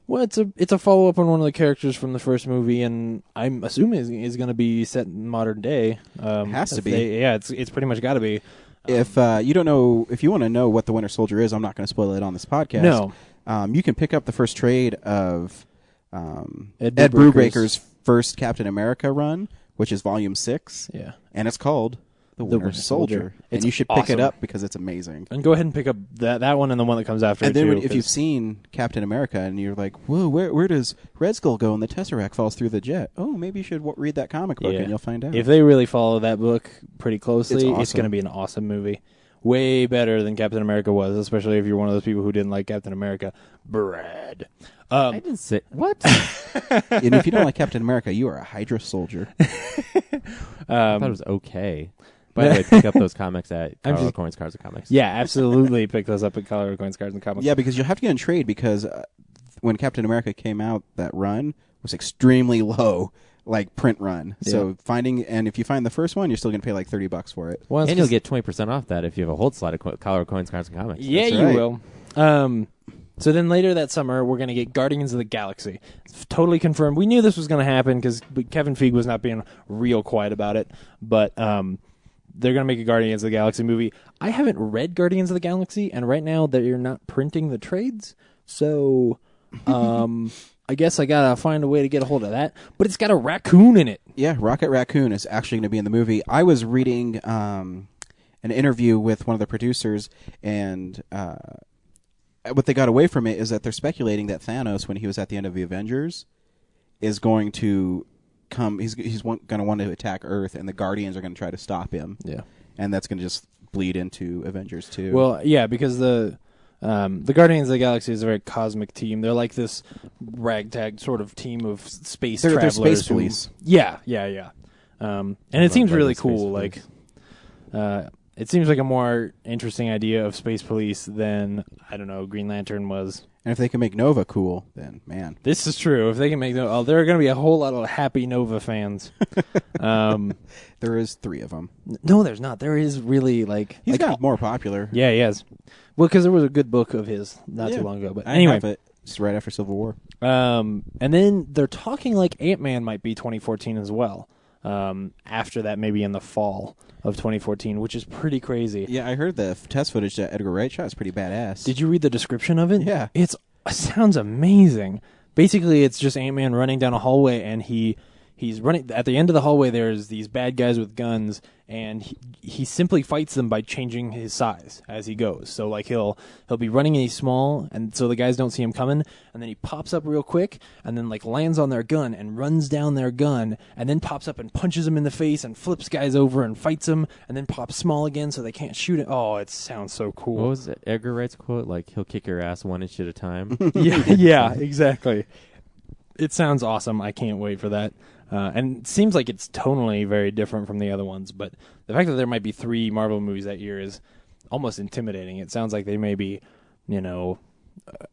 well, it's a follow up on one of the characters from the first movie, and I'm assuming is going to be set in modern day. Has to if be. It's pretty much got to be. If you don't know, if you want to know what the Winter Soldier is, I'm not going to spoil it on this podcast. No. You can pick up the first trade of Ed Ed Brubaker's- Brubaker's first Captain America run, which is Volume 6, Yeah. and it's called The Winter Soldier. It's And you should pick it awesome. up because it's amazing. And go ahead and pick up that one and the one that comes after And it then too, if 'cause- you've seen Captain America and you're like, whoa, where does Red Skull go and the Tesseract falls through the jet? Oh, maybe you should read that comic book Yeah. and you'll find out. if they really follow that book pretty closely, It's it's awesome. going to be an awesome movie. Way better than Captain America was, especially if you're one of those people who didn't like Captain America. Brad. I didn't say what. And if you don't like Captain America, you are a Hydra soldier. I thought it was okay. By the way, pick up those comics at I'm Carlo just- Coins, Cards, and Comics. Yeah, absolutely. Pick those up at Colorado Coins, Cards, and Comics. Yeah, because you'll have to get in trade because when Captain America came out, that run was extremely low, like print run. So and if you find the first one, you're still going to pay like $30 for it. Well, it's And you'll 'cause- get 20% off that if you have a hold slot at Colorado Coins, Cards, and Comics. Yeah, That's you right. will. So then later that summer, we're going to get Guardians of the Galaxy. It's totally confirmed. We knew this was going to happen because Kevin Feige was not being real quiet about it. But they're going to make a Guardians of the Galaxy movie. I haven't read Guardians of the Galaxy, and right now they're not printing the trades. So I guess I got to find a way to get a hold of that. But it's got a raccoon in it. Yeah, Rocket Raccoon is actually going to be in the movie. I was reading an interview with one of the producers, and what they got away from it is that they're speculating that Thanos, when he was at the end of the Avengers, is going to come. He's going to want to attack Earth, and the Guardians are going to try to stop him. Yeah. And that's going to just bleed into Avengers 2. Well, yeah, because the Guardians of the Galaxy is a very cosmic team. They're like this ragtag sort of team of space They're travelers. space who- police. Yeah. And it seems Run by really the space cool. Like, it seems like a more interesting idea of space police than, I don't know, Green Lantern was. And if they can make Nova cool, then man. This is true. If they can make there are going to be a whole lot of happy Nova fans. There is 3 of them. No, there's not. There is really like He's like, got more popular. Yeah, he has. Well, because there was a good book of his not Yeah. too long ago. But I anyway, have it. It's right after Civil War. and then they're talking like Ant-Man might be 2014 as well. After that, maybe in the fall of 2014, which is pretty crazy. Yeah, I heard the test footage that Edgar Wright shot is pretty badass. Did you read the description of it? Yeah. It sounds amazing. Basically, it's just Ant-Man running down a hallway, and he's running at the end of the hallway. There's these bad guys with guns, and he simply fights them by changing his size as he goes. So like he'll be running and he's small, and so the guys don't see him coming, and then he pops up real quick, and then like lands on their gun and runs down their gun, and then pops up and punches them in the face and flips guys over and fights them, and then pops small again so they can't shoot it. Oh, it sounds so cool. What was it? Edgar Wright's quote? Like, he'll kick your ass 1 inch at a time. yeah, exactly. It sounds awesome. I can't wait for that. And it seems like it's tonally very different from the other ones, but the fact that there might be 3 Marvel movies that year is almost intimidating. It sounds like they may be,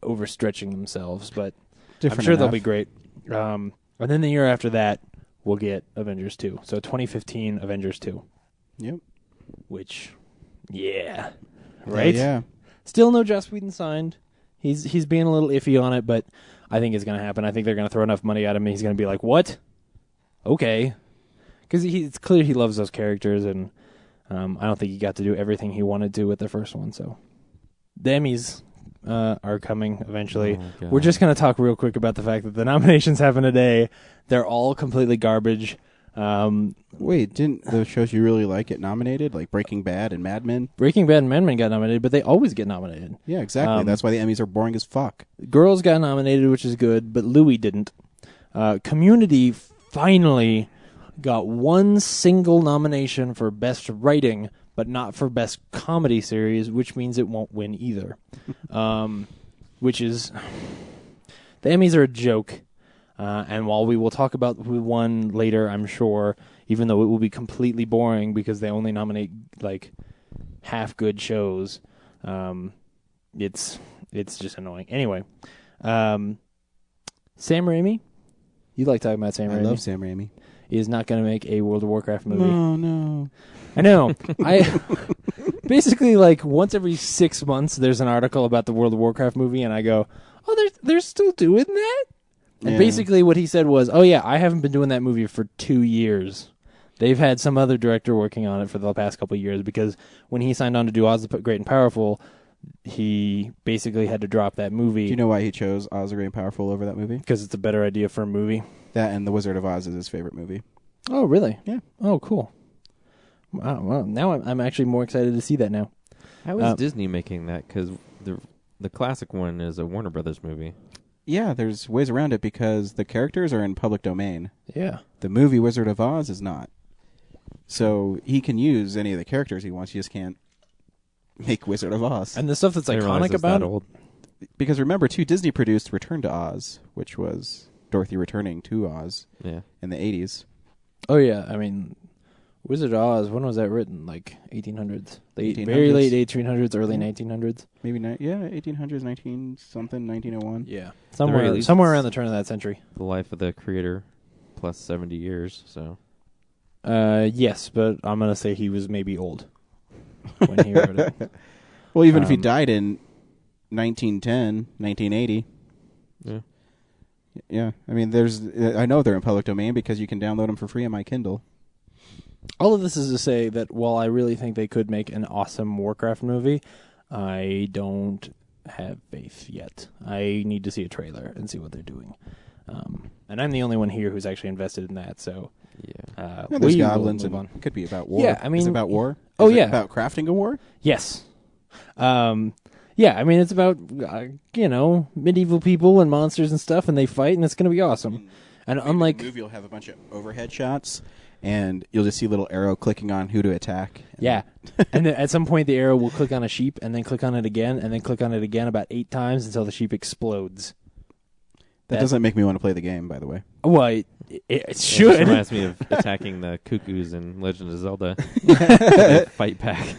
overstretching themselves, but Different I'm sure they'll enough. be great. And then the year after that, we'll get Avengers 2. So 2015 Avengers 2, Yep. which, right? Yeah. Still no Joss Whedon signed. He's being a little iffy on it, but I think it's going to happen. I think they're going to throw enough money at him. He's going to be like, "What? Okay," because it's clear he loves those characters, and I don't think he got to do everything he wanted to with the first one. So the Emmys are coming eventually. Oh, God. We're just going to talk real quick about the fact that the nominations happen today. They're all completely garbage. Wait, didn't the shows you really like get nominated, like Breaking Bad and Mad Men? Breaking Bad and Mad Men got nominated, but they always get nominated. Yeah, exactly. That's why the Emmys are boring as fuck. Girls got nominated, which is good, but Louis didn't. Community finally got one single nomination for Best Writing, but not for Best Comedy Series, which means it won't win either. Which is... The Emmys are a joke. And while we will talk about who won later, I'm sure, even though it will be completely boring because they only nominate like half good shows, it's just annoying. Anyway, Sam Raimi, you like talking about Sam Raimi? I love Sam Raimi. He is not going to make a World of Warcraft movie. No. I know. I basically like once every 6 months there's an article about the World of Warcraft movie, and I go, "Oh, they're still doing that." And Yeah. basically what he said was, "Oh yeah, I haven't been doing that movie for 2 years. They've had some other director working on it for the past couple of years because when he signed on to do Oz the Great and Powerful, he basically had to drop that movie." Do you know why he chose Oz the Great and Powerful over that movie? Because it's a better idea for a movie. That and The Wizard of Oz is his favorite movie. Oh, really? Yeah. Oh, cool. Wow. Well, now I'm actually more excited to see that now. How is Disney making that? Because the classic one is a Warner Brothers movie. Yeah, there's ways around it because the characters are in public domain. Yeah. The movie Wizard of Oz is not. So he can use any of the characters he wants. You just can't make Wizard of Oz. And the stuff that's I didn't realize iconic it's about that it. old. Because remember, too, Disney produced Return to Oz, which was Dorothy returning to Oz Yeah. in the 80s. Oh, yeah. I mean, Wizard of Oz, when was that written? Like 1800s? Very 1800s. late 1800s, early 1900s? Maybe, 1800s, 19-something, 1901. Yeah. very Somewhere least somewhere it's- around the turn of that century. The life of the creator plus 70 years. So Yes, but I'm going to say he was maybe old when he wrote it. Well, even if he Um, died in 1910, 1980. yeah. Yeah, I mean, I know they're in public domain because you can download them for free on my Kindle. All of this is to say that while I really think they could make an awesome Warcraft movie, I don't have faith yet. I need to see a trailer and see what they're doing. And I'm the only one here who's actually invested in that, so Yeah. Yeah, there's we will goblins, move and on. it could be about war. Yeah, I Is mean- it about war? Oh, Is it yeah. about crafting a war? Yes. Yeah, I mean, it's about, medieval people and monsters and stuff, and they fight, and it's going to be awesome. And Maybe unlike... the movie, you'll have a bunch of overhead shots, and you'll just see a little arrow clicking on who to attack. Yeah. And then at some point, the arrow will click on a sheep, and then click on it again, and then click on it again about 8 times until the sheep explodes. That doesn't make me want to play the game, by the way. Well, it It should. just reminds me of attacking the cuckoos in Legend of Zelda. They fight back.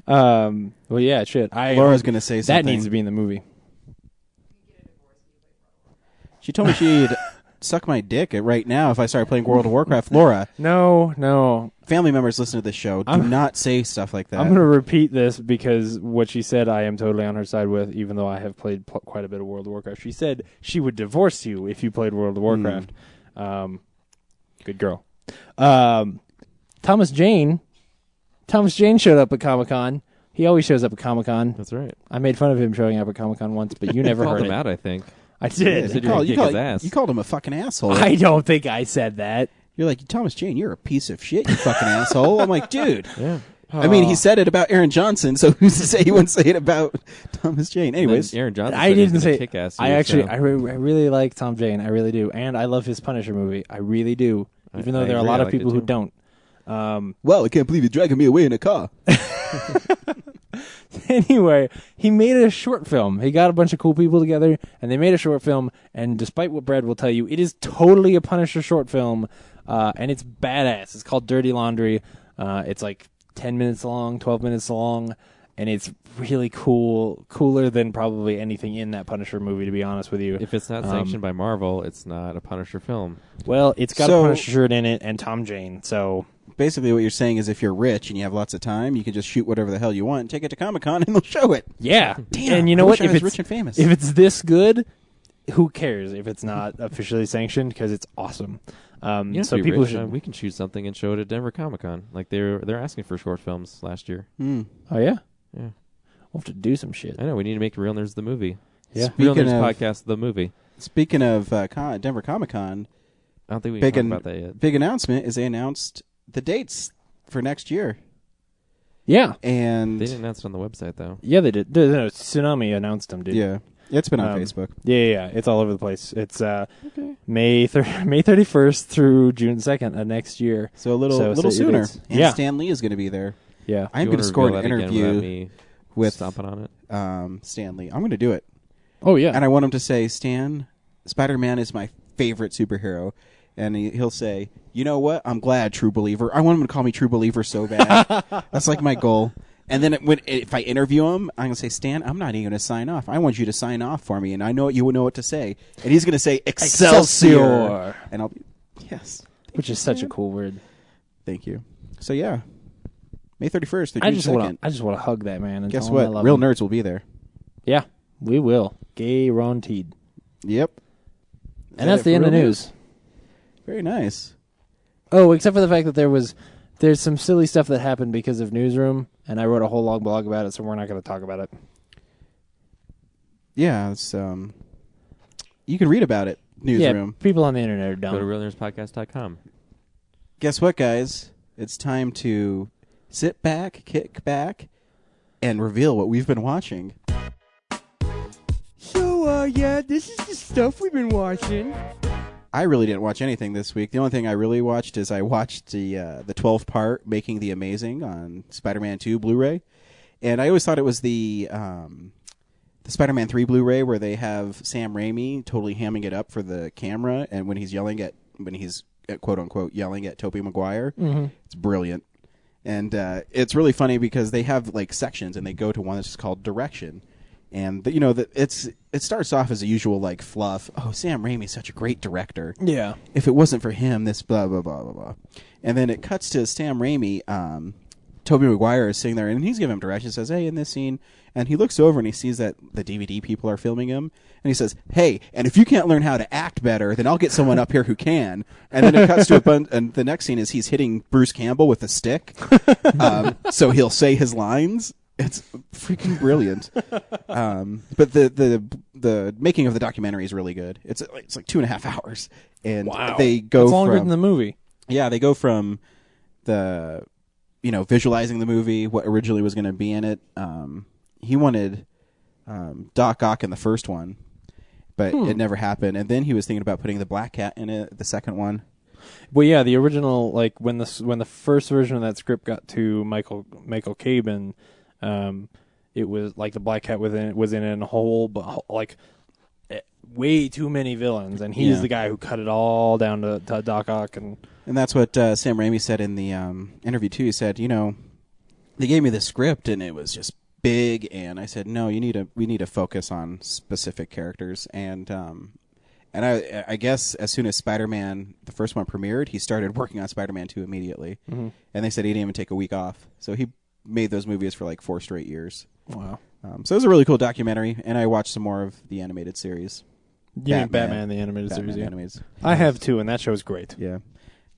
Well, yeah, it should. Laura's going to say something. That needs to be in the movie. She told me she'd suck my dick right now if I started playing World of Warcraft. Laura, No. family members listen to this show. Do not say stuff like that. I'm going to repeat this because what she said I am totally on her side with, even though I have played quite a bit of World of Warcraft. She said she would divorce you if you played World of Warcraft. Good girl. Thomas Jane showed up at Comic-Con. He always shows up at Comic-Con. That's right. I made fun of him showing up at Comic-Con once, but you never Called heard him it. out, I think. I Yeah, did. Said you're gonna kick his ass. you called him a fucking asshole. I don't think I said that. You're like, Thomas Jane, you're a piece of shit, you fucking asshole. I'm like, dude. Yeah. I mean, he said it about Aaron Johnson, so who's to say he wouldn't say it about Thomas Jane? Anyways, Then Aaron Johnson. I said he was didn't gonna say. kick ass. I actually, I really like Tom Jane. I really do, and I love his Punisher movie. I really do, even though I there are a agree. lot I of liked it people who too. don't. well, I can't believe you're dragging me away in a car. Anyway, he made a short film. He got a bunch of cool people together, and they made a short film. And despite what Brad will tell you, it is totally a Punisher short film, and it's badass. It's called Dirty Laundry. It's like 10 minutes long, 12 minutes long, and it's really cool, cooler than probably anything in that Punisher movie, to be honest with you. If it's not sanctioned by Marvel, it's not a Punisher film. Well, it's got So- a Punisher shirt in it and Tom Jane, so... Basically, what you're saying is if you're rich and you have lots of time, you can just shoot whatever the hell you want and take it to Comic-Con and they'll show it. Yeah. Damn, And you know I what? wish I If was it's rich and famous. If it's this good, who cares if it's not officially sanctioned? Because it's awesome. You don't have So to be people rich. should. We can shoot something and show it at Denver Comic Con. Like they're asking for short films last year. Oh yeah. Yeah, We'll have to do some shit. I know. We need to make Real Nerds the movie. Yeah. Real Speaking Nerds of- podcast the movie. Speaking of Denver Comic-Con, I don't think we big, can talk about that yet. big announcement is they announced the dates for next year. Yeah. And They didn't announce it on the website though. Yeah, they did. No, Tsunami announced them, dude. yeah, it's been on Um, Facebook. Yeah. It's all over the place. It's May 31st through June 2nd of next year. So a little set your sooner. dates. And Yeah. Stan Lee is going to be there. Yeah. I'm You going to wanna score reveal an that again without interview me with stomping on it. Stan Lee. I'm going to do it. Oh yeah. And I want him to say, Stan, Spider-Man is my favorite superhero. And he'll say, you know what? I'm glad, True Believer. I want him to call me True Believer so bad. That's like my goal. And then if I interview him, I'm going to say, Stan, I'm not even going to sign off. I want you to sign off for me, and I know you know what to say. And he's going to say, Excelsior. And I'll be, yes. Which is such a cool word. Thank you. So, yeah. May 31st through I June just 2nd. want to hug that man. And Guess tell him I what? love Real him. nerds will be there. Yeah, we will. Guaranteed. Yep. And that's the end of the news. Very nice. Oh, except for the fact that there's some silly stuff that happened because of Newsroom, and I wrote a whole long blog about it, so we're not going to talk about it. Yeah, it's you can read about it. Newsroom. Yeah, people on the internet are dumb. Go to realnerdspodcast.com. Guess what, guys? It's time to sit back, kick back, and reveal what we've been watching. So, yeah, this is the stuff we've been watching. I really didn't watch anything this week. The only thing I really watched is I watched the 12th part, Making the Amazing, on Spider-Man 2 Blu-ray. And I always thought it was the Spider-Man 3 Blu-ray where they have Sam Raimi totally hamming it up for the camera, and when he's quote-unquote yelling at Tobey Maguire, it's brilliant. And it's really funny because they have like sections, and they go to one that's just called Direction. And it starts off as a usual like fluff. Oh, Sam Raimi's such a great director. Yeah. If it wasn't for him, this blah blah blah blah blah. And then it cuts to Sam Raimi. Tobey Maguire is sitting there, and he's giving him directions. Says, "Hey, in this scene," and he looks over and he sees that the DVD people are filming him, and he says, "Hey, and if you can't learn how to act better, then I'll get someone up here who can." And then it cuts to and the next scene is he's hitting Bruce Campbell with a stick, so he'll say his lines. It's freaking brilliant. But the making of the documentary is really good. It's like 2.5 hours, and they go It's longer from than the movie. Yeah, they go from the visualizing the movie, what originally was going to be in it. He wanted Doc Ock in the first one, but it never happened. And then he was thinking about putting the Black Cat in it, the second one. Well, yeah, the original, like when the first version of that script got to Michael Chabon, it was like the Black Cat was in it in a whole, but like way too many villains, and he's the guy who cut it all down to Doc Ock. And that's what Sam Raimi said in the interview too. He said, they gave me the script and it was just big, and I said, no, we need to focus on specific characters. And I guess as soon as Spider-Man, the first one, premiered, he started working on Spider-Man 2 immediately. Mm-hmm. And they said he didn't even take a week off. So he made those movies for like 4 straight years. Wow. So it was a really cool documentary, and I watched some more of the animated series. You mean Batman the animated series? Yeah. Animated. I have too, and that show's great. Yeah.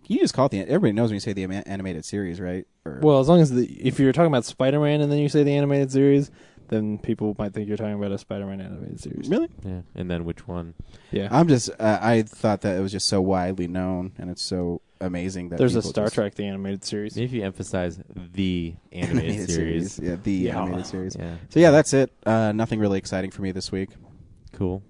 You just call it everybody knows when you say the animated series, right? Well, as long as if you're talking about Spider-Man and then you say the animated series, then people might think you're talking about a Spider-Man animated series. Really? Yeah. And then which one? Yeah. I'm just I thought that it was just so widely known, and it's so amazing that there's a Star Trek the animated series. Maybe if you emphasize the animated series. Yeah, the animated series. Yeah. So yeah, that's it. Nothing really exciting for me this week. Cool.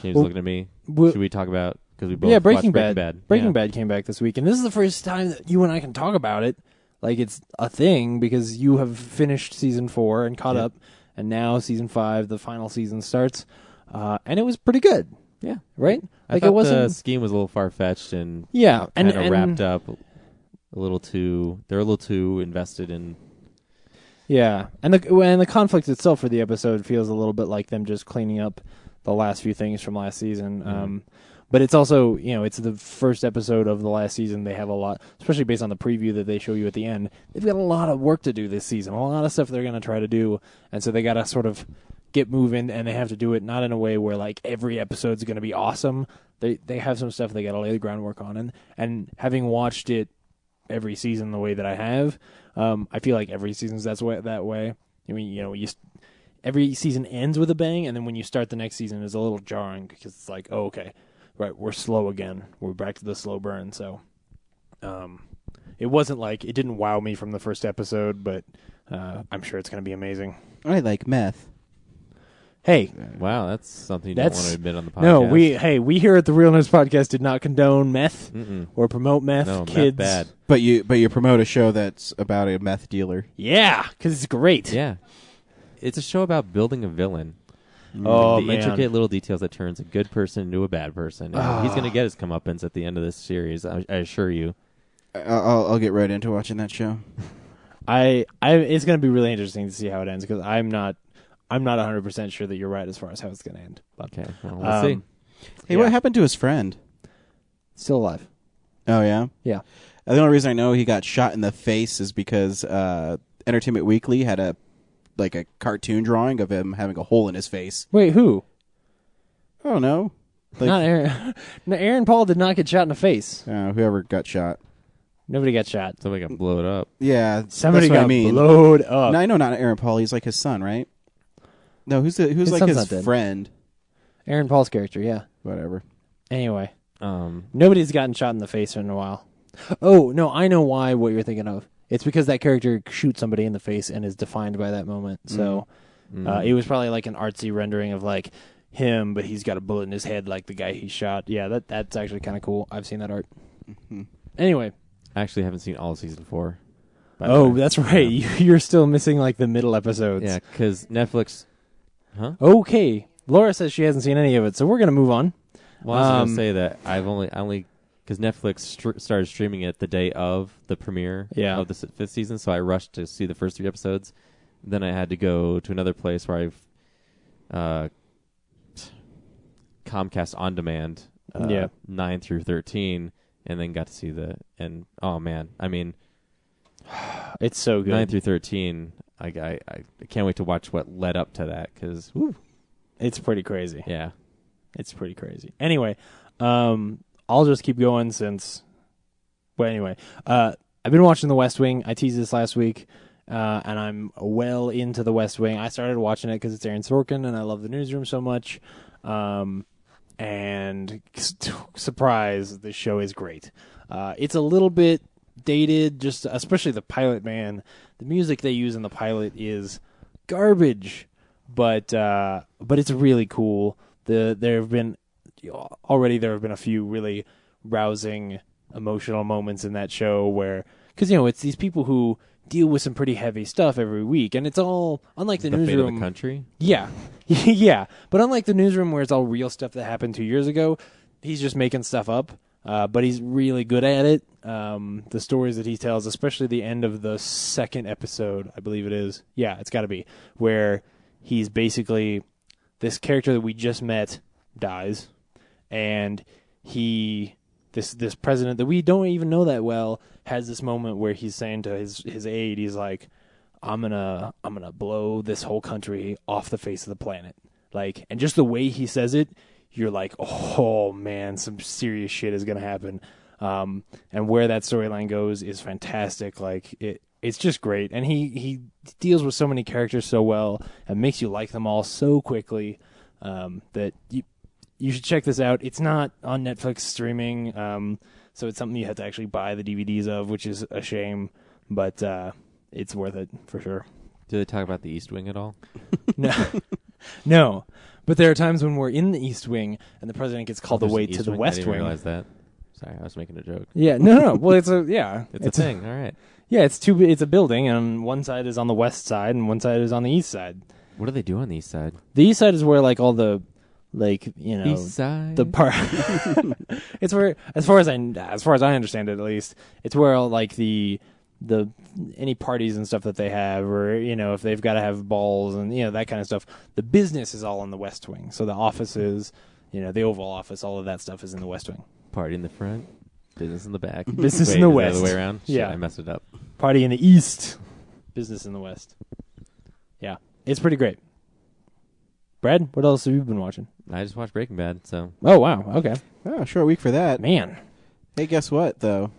You're just looking at me. Should we talk about, because we both watched Breaking Bad. Bad. Breaking Bad came back this week, and this is the first time that you and I can talk about it. Like it's a thing, because you have finished season 4 and caught up, and now season 5, the final season starts, and it was pretty good. Yeah. Right? I like thought it wasn't the scheme was a little far-fetched and and kind of wrapped up a little too. They're a little too invested in. Yeah, and the conflict itself for the episode feels a little bit like them just cleaning up the last few things from last season. Mm-hmm. But it's also, it's the first episode of the last season. They have a lot, especially based on the preview that they show you at the end. They've got a lot of work to do this season, a lot of stuff they're going to try to do, and so they got to sort of get moving, and they have to do it not in a way where like every episode's going to be awesome. They have some stuff they got to lay the groundwork on, and having watched it every season the way that I have, I feel like every season's that way. I mean, every season ends with a bang, and then when you start the next season, it's a little jarring because it's like, oh, okay, right, we're slow again. We're back to the slow burn. So, it wasn't like it didn't wow me from the first episode, but I'm sure it's going to be amazing. I like meth. Hey, wow, that's something you don't want to admit on the podcast. No, we here at the Real Nerds Podcast did not condone meth or promote meth. No, kids, meth bad. But you promote a show that's about a meth dealer. Yeah, because it's great. Yeah, it's a show about building a villain. Oh, the man. intricate little details that turns a good person into a bad person. And he's going to get his comeuppance at the end of this series. I assure you. I'll get right into watching that show. It's going to be really interesting to see how it ends because I'm not 100% sure that you're right as far as how it's going to end. But, Okay, well, we'll see. Hey, what happened to his friend? Still alive. Oh, yeah? Yeah. The only reason I know he got shot in the face is because Entertainment Weekly had a cartoon drawing of him having a hole in his face. Wait, who? I don't know. Not Aaron. No, Aaron Paul did not get shot in the face. Whoever got shot. Nobody got shot. Somebody got blown up. Yeah, Somebody that's what got I mean. blowed up. No, I know not Aaron Paul. He's like his son, right? No, who's His like son's his not dead. friend? Aaron Paul's character, yeah. Whatever. Anyway, Um, nobody's gotten shot in the face in a while. Oh, no, I know why what you're thinking of. It's because that character shoots somebody in the face and is defined by that moment. So it was probably like an artsy rendering of like him, but he's got a bullet in his head like the guy he shot. Yeah, that's actually kind of cool. I've seen that art. Anyway. I actually haven't seen all of season 4. by the Oh, way. that's right. You're still missing like the middle episodes. Yeah, because Netflix. Huh? Okay. Laura says she hasn't seen any of it, so we're going to move on. Well, I was going to say that I only because Netflix started streaming it the day of the premiere of the 5th season, so I rushed to see the first 3 episodes. Then I had to go to another place where I've Comcast On Demand 9 through 13, and then got to see and oh man, I mean, it's so good. 9 through 13. I can't wait to watch what led up to that because it's pretty crazy. Yeah, it's pretty crazy. Anyway, I'll just keep going since. Well, anyway, I've been watching The West Wing. I teased this last week, and I'm well into The West Wing. I started watching it because it's Aaron Sorkin, and I love the newsroom so much. And surprise, the show is great. It's a little bit dated, just especially the pilot. Man, the music they use in the pilot is garbage, but it's really cool. There have been a few really rousing emotional moments in that show where, because it's these people who deal with some pretty heavy stuff every week, and it's all unlike the newsroom. Fate of the country. Yeah, yeah, but unlike the newsroom where it's all real stuff that happened 2 years ago, he's just making stuff up. But he's really good at it. The stories that he tells, especially the end of the 2nd episode, I believe it is. Yeah, it's got to be where he's basically this character that we just met dies, and this president that we don't even know that well has this moment where he's saying to his aide, he's like, I'm gonna blow this whole country off the face of the planet. Like, and just the way he says it, you're like, oh man, some serious shit is gonna happen. And where that storyline goes is fantastic. Like, it's just great. And he deals with so many characters so well and makes you like them all so quickly, that you should check this out. It's not on Netflix streaming, so it's something you have to actually buy the DVDs of, which is a shame, but it's worth it for sure. Do they talk about the East Wing at all? No. But there are times when we're in the East Wing and the president gets called away to the West I didn't Wing. realize that. Sorry, I was making a joke. Yeah, no. Well, it's a thing. All right. Yeah, it's a building, and one side is on the west side and one side is on the east side. What do they do on the east side? The east side is where like all the East side. the part. It's where, as far as I understand it, at least, it's where all like the any parties and stuff that they have, or if they've got to have balls and that kind of stuff. The business is all in the West Wing, so the offices, the Oval Office, all of that stuff is in the West Wing. Party in the front, business in the back. Business Wait, in the is that West. the other way around? Shit, Yeah. I messed it up. Party in the East, business in the West. Yeah, it's pretty great. Brad, what else have you been watching? I just watched Breaking Bad, so. Oh wow, okay, Oh, short week for that. man. Hey, guess what, though?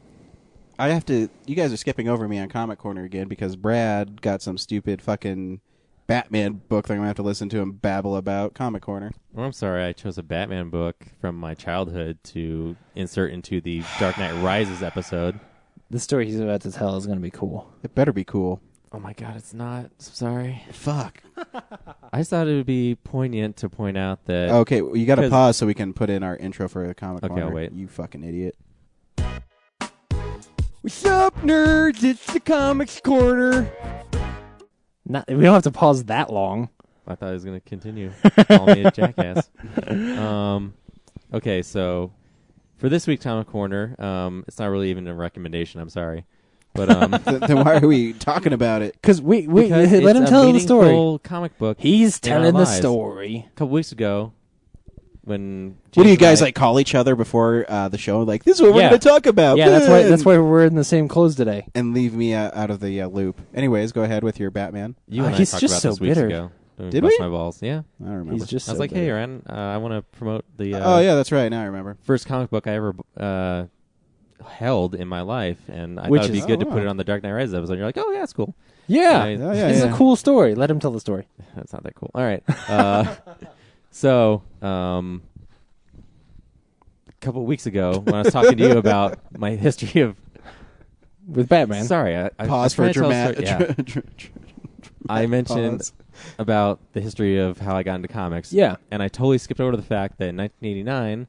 You guys are skipping over me on Comic Corner again because Brad got some stupid fucking Batman book that I'm going to have to listen to him babble about. Comic Corner. Well, I'm sorry, I chose a Batman book from my childhood to insert into the Dark Knight Rises episode. The story he's about to tell is going to be cool. It better be cool. Oh my god, it's not. Sorry. Fuck. I just thought it would be poignant to point out that... Okay, well, you got to 'cause- pause so we can put in our intro for the Comic Okay, Corner. I'll wait. You fucking idiot. What's up, nerds? It's the Comics Corner. We don't have to pause that long. I thought I was going to continue calling me a jackass. Okay, so for this week's Comic Corner, it's not really even a recommendation. I'm sorry. But Then why are we talking about it? Because we because let him it's tell a the story. meaningful comic book. He's in our telling the lives. story. A couple weeks ago, when What do James you and guys I- like call each other before the show? Like, this is what we're Yeah. going to talk about. Yeah, that's Good. why we're in the same clothes today. And leave me out of the loop. Anyways, go ahead with your Batman. You and I he's talked just about so this weeks bitter. ago. Don't Did bust we? my balls. Yeah. I don't remember. He's just. I was so like, hey, bitter. Aaron, I want to promote the oh yeah, that's right. Now I remember. first comic book I ever held in my life, and I Which thought it'd be is- good to oh, put wow. it on the Dark Knight Rises episode. You're like, oh, yeah, that's cool. Yeah, Yeah, it's yeah. a cool story. Let him tell the story. That's not that cool. All right. So, a couple of weeks ago, when I was talking to you about my history of... With Batman. Sorry. I Pause I'm for trying to tell a dramatic. story. Yeah. I mentioned Pause. about the history of how I got into comics. Yeah. And I totally skipped over to the fact that in 1989,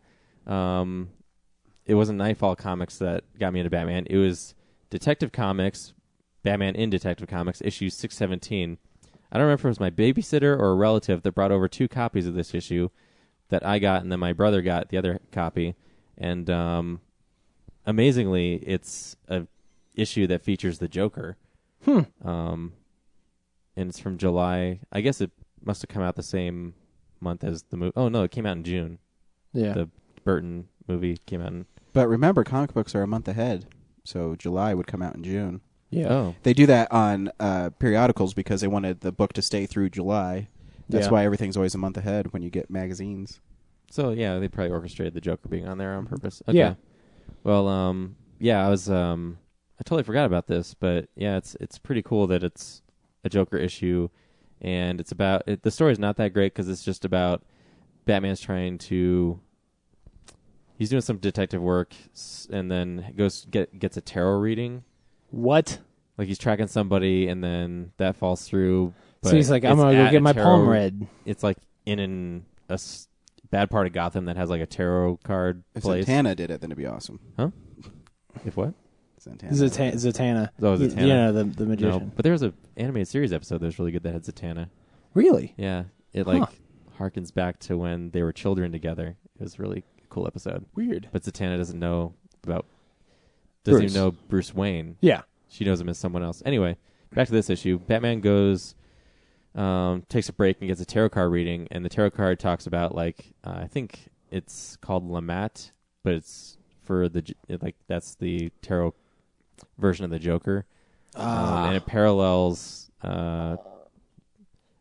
it wasn't Nightfall Comics that got me into Batman. It was Detective Comics, Batman in Detective Comics, issue 617. I don't remember if it was my babysitter or a relative that brought over 2 copies of this issue that I got, and then my brother got the other copy. And amazingly, it's a issue that features the Joker. And it's from July. I guess it must have come out the same month as the movie. Oh, no, it came out in June. Yeah. The Burton movie came out in... But remember, comic books are a month ahead, so July would come out in June. Yeah. Oh. They do that on periodicals because they wanted the book to stay through July. That's Yeah. why everything's always a month ahead when you get magazines. So, yeah, they probably orchestrated the Joker being on there on purpose. Okay. Yeah. Well, yeah, I was... I totally forgot about this, but, yeah, it's pretty cool that it's a Joker issue, and it's about... the story's not that great because it's just about Batman's trying to... He's doing some detective work, and then gets a tarot reading. What? Like he's tracking somebody, and then that falls through. But So he's like, I'm it's going to go at get a my tarot- palm read. It's like in a bad part of Gotham that has like a tarot card If place. Zatanna did it, then it'd be awesome. Huh? If what? Zatanna. Zatanna. Oh, Zatanna. You know, the magician. No, but there was a animated series episode that was really good that had Zatanna. Really? Yeah, it Huh. harkens back to when they were children together. It was really a cool episode. Weird. But Zatanna doesn't know about. Bruce. Doesn't even know Bruce Wayne. Yeah. She knows him as someone else. Anyway, back to this issue. Batman goes, takes a break and gets a tarot card reading, and the tarot card talks about I think it's called Lamat, but it's for that's the tarot version of the Joker, and it parallels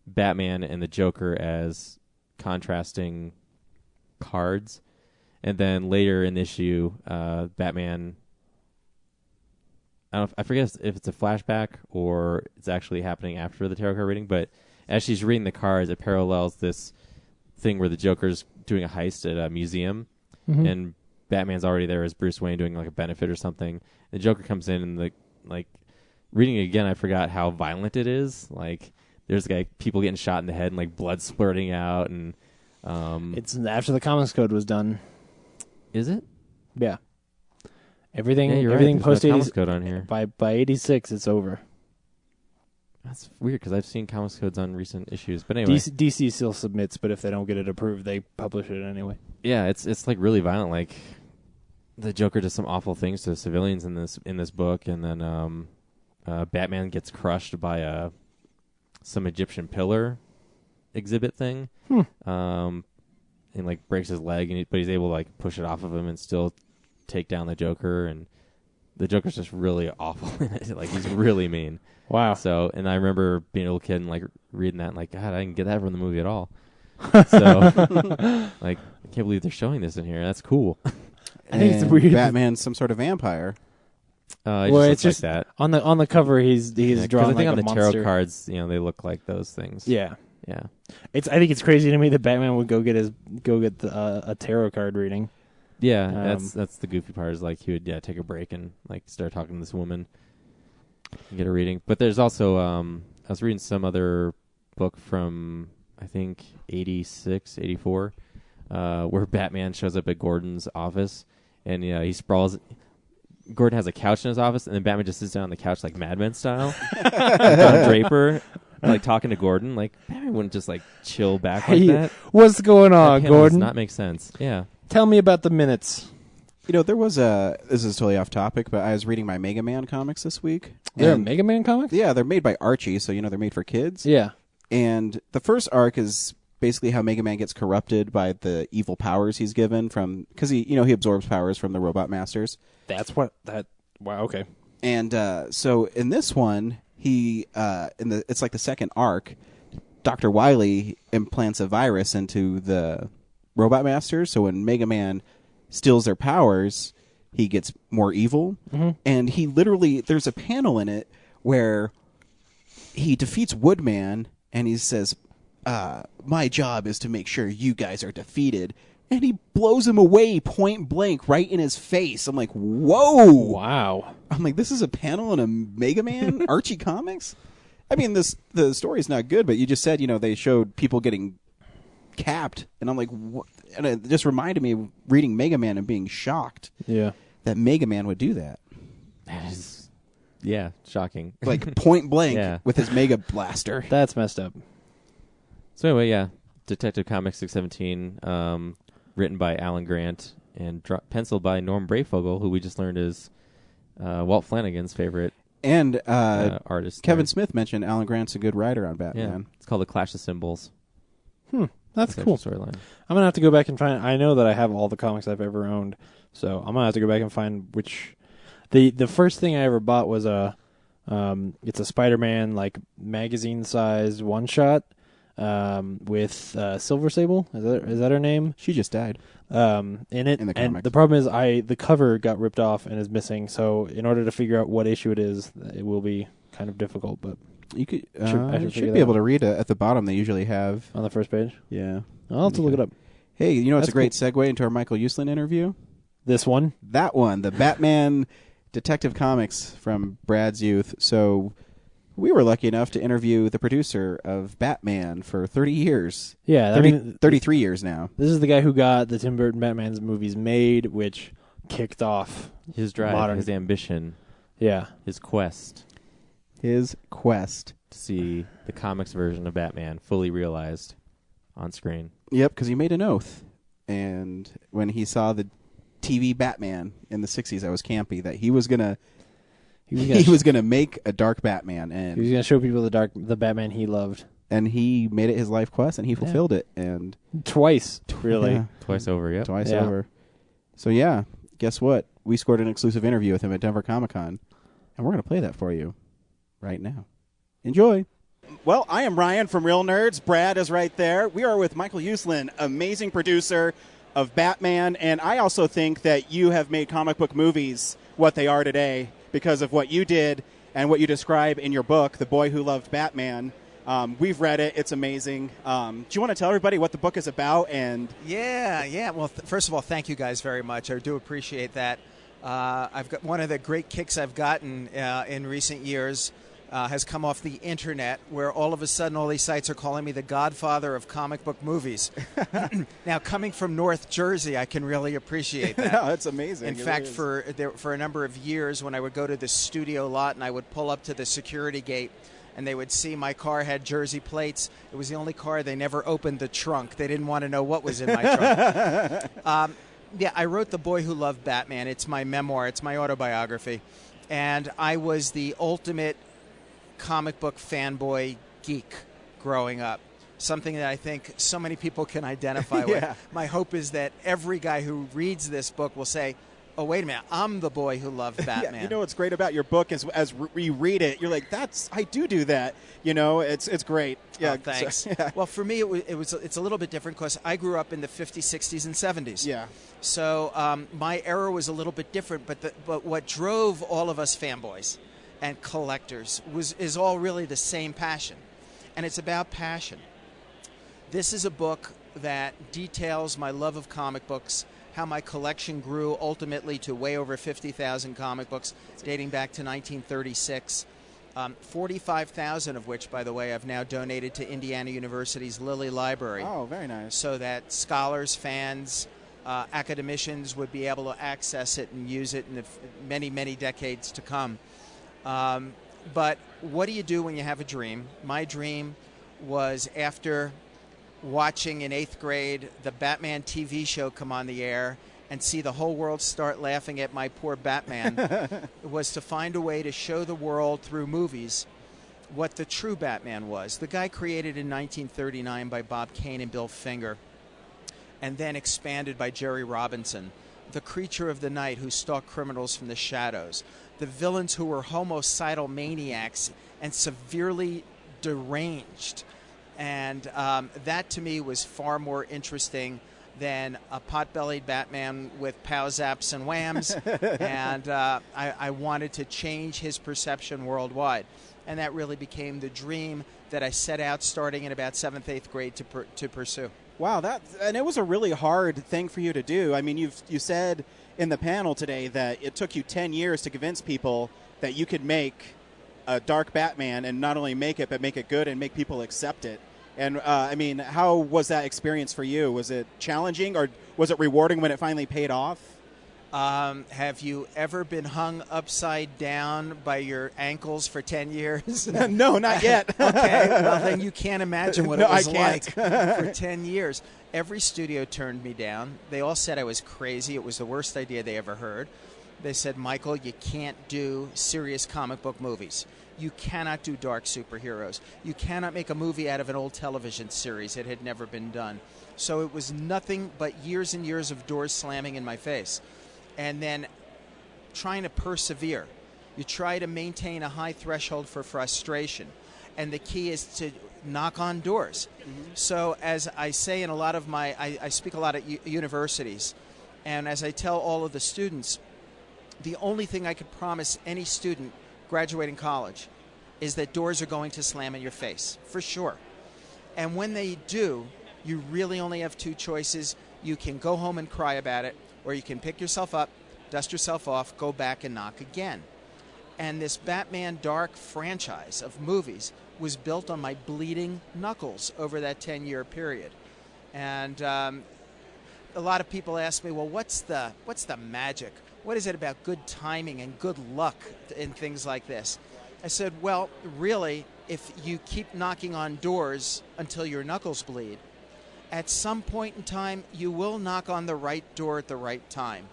Batman and the Joker as contrasting cards, and then later in the issue, Batman. I forget if it's a flashback or it's actually happening after the tarot card reading, but as she's reading the cards, it parallels this thing where the Joker's doing a heist at a museum, and Batman's already there as Bruce Wayne doing like a benefit or something. The Joker comes in and reading it again, I forgot how violent it is. Like there's people getting shot in the head and like blood splurting out, and It's after the Comics Code was done. is it? Yeah. Everything Yeah, you're everything right. There's post no 80 Comics Code on here. by 86 it's over. That's weird because I've seen Comics Codes on recent issues. But anyway, DC still submits, but if they don't get it approved, they publish it anyway. yeah, it's like really violent. Like the Joker does some awful things to civilians in this book, and then Batman gets crushed by some Egyptian pillar exhibit thing, and like breaks his leg, but he's able to like push it off of him and still take down the Joker. And the Joker's just really awful in it. Like he's really mean. Wow. So, and I remember being a little kid and like reading that and like, God, I didn't get that from the movie at all. So, like, I can't believe they're showing this in here. That's cool. I think it's And weird. Batman's some sort of vampire. It just looks like that. on the cover he's Yeah, 'cause drawn I think like on a the monster. tarot cards, they look like those things. Yeah. Yeah. I think it's crazy to me that Batman would go get a tarot card reading. Yeah, that's the goofy part is like he would take a break and like start talking to this woman and get a reading. But there's also I was reading some other book from I think 86, 84, where Batman shows up at Gordon's office and he sprawls. Gordon has a couch in his office and then Batman just sits down on the couch like Mad Men style. Don Draper. like talking to Gordon. Like Batman wouldn't just like chill back Hey, like that. what's going That on, panel Gordon? does not make sense. Yeah. Tell me about the minutes. You know, there was a. This is totally off topic, but I was reading my Mega Man comics this week. They're and- Mega Man comics? Yeah, they're made by Archie, so they're made for kids. Yeah. And the first arc is basically how Mega Man gets corrupted by the evil powers he's given from because he absorbs powers from the Robot Masters. That's what that. Wow. Okay. And so in this one, it's like the second arc. Dr. Wily implants a virus into the Robot Masters, so when Mega Man steals their powers, he gets more evil. Mm-hmm. And he literally, there's a panel in it where he defeats Woodman, and he says, my job is to make sure you guys are defeated. And he blows him away point blank right in his face. I'm like, whoa. Wow. I'm like, this is a panel in a Mega Man Archie comics? I mean, the story's not good, but you just said, they showed people getting capped. And I'm like, what? And it just reminded me of reading Mega Man and being shocked Yeah. that Mega Man would do that. That is, yeah, shocking. Like point blank Yeah. with his Mega Blaster. That's messed up. So anyway, yeah, Detective Comics 617, written by Alan Grant and penciled by Norm Brayfogle, who we just learned is Walt Flanagan's favorite And artist. Kevin there. Smith mentioned Alan Grant's a good writer on Yeah, Batman. it's called The Clash of Symbols. That's That's cool. the storyline. I'm gonna have to go back and find. I know that I have all the comics I've ever owned, so I'm gonna have to go back and find which. The first thing I ever bought was it's a Spider-Man like magazine size one shot, with Silver Sable. Is that her name? She just died. In it, In the and comics. the problem is the cover got ripped off and is missing. So in order to figure out what issue it is, it will be kind of difficult. But You could I should you figure should that be able out. to read it at the bottom. They usually have. on the first page, Yeah. I'll have to look it up. Hey, you know what's That's a great segue into our Michael Uslan interview? This one. That one, the Batman Detective Comics from Brad's youth. So we were lucky enough to interview the producer of Batman for 30 years. Yeah, 33 years now. This is the guy who got the Tim Burton Batman's movies made, which kicked off His drive, modern. his ambition, Yeah, his quest His quest. to see the comics version of Batman fully realized on screen. Yep, because he made an oath. And when he saw the TV Batman in the 60s, that was campy, that he was gonna make a dark Batman, he was gonna show people the Batman he loved and he made it his life quest, and he fulfilled it, and twice. Really, Yeah, Twice over, yep. twice Yeah. over. So yeah, guess what? We scored an exclusive interview with him at Denver Comic-Con, and we're gonna play that for you right now. Enjoy. Well, I am Ryan from Real Nerds. Brad is right there. We are with Michael Uslan, amazing producer of Batman, and I also think that you have made comic book movies what they are today because of what you did and what you describe in your book, The Boy Who Loved Batman. We've read it. It's amazing. Do you want to tell everybody what the book is about? And Yeah. Well, first of all, thank you guys very much. I do appreciate that. I've got one of the great kicks I've gotten in recent years has come off the internet, where all of a sudden all these sites are calling me the godfather of comic book movies. Now, coming from North Jersey, I can really appreciate that. no, it's amazing. In fact, for a number of years, when I would go to the studio lot and I would pull up to the security gate, and they would see my car had Jersey plates. It was the only car they never opened the trunk. They didn't want to know what was in my trunk. Yeah, I wrote The Boy Who Loved Batman. It's my memoir. It's my autobiography. And I was the ultimate comic book fanboy geek growing up. Something that I think so many people can identify with. My hope is that every guy who reads this book will say, oh, wait a minute, I'm the boy who loved Batman. Yeah, you know what's great about your book is as you read it, you're like, I do that. You know, it's great. Yeah, Oh, thanks. So, yeah. Well, for me, it's a little bit different because I grew up in the 50s, 60s, and 70s. Yeah. So my era was a little bit different, but what drove all of us fanboys and collectors is all really the same passion, and it's about passion. This is a book that details my love of comic books, how my collection grew ultimately to way over 50,000 comic books dating back to 1936. 45,000 of which, by the way, I've now donated to Indiana University's Lilly Library. Oh, very nice. So that scholars, fans, academicians would be able to access it and use it in the many, many decades to come. But what do you do when you have a dream? My dream was, after watching in 8th grade the Batman TV show come on the air and see the whole world start laughing at my poor Batman, was to find a way to show the world through movies what the true Batman was. The guy created in 1939 by Bob Kane and Bill Finger, and then expanded by Jerry Robinson. The creature of the night who stalked criminals from the shadows. The villains who were homicidal maniacs and severely deranged. And that, to me, was far more interesting than a pot-bellied Batman with pow zaps and whams. And I wanted to change his perception worldwide. And that really became the dream that I set out starting in about 7th, 8th grade to pursue. Wow, and it was a really hard thing for you to do. I mean, you said in the panel today that it took you 10 years to convince people that you could make a dark Batman, and not only make it, but make it good and make people accept it. And, I mean, how was that experience for you? Was it challenging, or was it rewarding when it finally paid off? Have you ever been hung upside down by your ankles for 10 years? No, not yet. Okay, well, then you can't imagine what it was I like can't. for 10 years. Every studio turned me down. They all said I was crazy. It was the worst idea they ever heard. They said, Michael, you can't do serious comic book movies. You cannot do dark superheroes. You cannot make a movie out of an old television series. It had never been done. So it was nothing but years and years of doors slamming in my face. And then trying to persevere. You try to maintain a high threshold for frustration. And the key is to knock on doors. Mm-hmm. So as I say in a lot of I speak a lot at universities, and as I tell all of the students, the only thing I could promise any student graduating college is that doors are going to slam in your face, for sure. And when they do, you really only have two choices. You can go home and cry about it, or you can pick yourself up, dust yourself off, go back and knock again. And this Batman Dark franchise of movies was built on my bleeding knuckles over that 10-year period. And a lot of people ask me, well, what's the magic? What is it about good timing and good luck in things like this? I said, well, really, if you keep knocking on doors until your knuckles bleed, at some point in time, you will knock on the right door at the right time.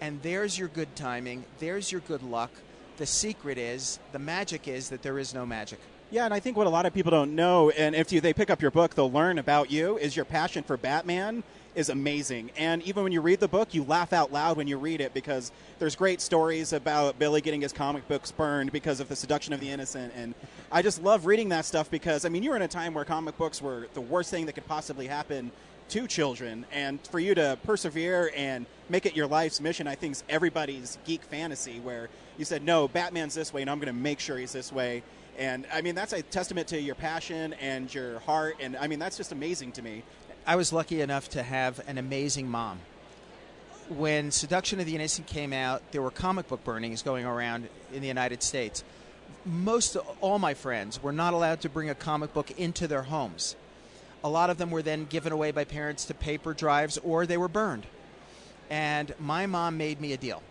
And there's your good timing. There's your good luck. The secret is, the magic is that there is no magic. Yeah, and I think what a lot of people don't know, and if they pick up your book, they'll learn about you, is your passion for Batman is amazing. And even when you read the book, you laugh out loud when you read it, because there's great stories about Billy getting his comic books burned because of the seduction of the innocent. And I just love reading that stuff because, I mean, you were in a time where comic books were the worst thing that could possibly happen to children. And for you to persevere and make it your life's mission, I think is everybody's geek fantasy, where you said, no, Batman's this way, and I'm going to make sure he's this way. And, I mean, that's a testament to your passion and your heart. And, I mean, that's just amazing to me. I was lucky enough to have an amazing mom. When Seduction of the Innocent came out, there were comic book burnings going around in the United States. All my friends were not allowed to bring a comic book into their homes. A lot of them were then given away by parents to paper drives, or they were burned. And my mom made me a deal.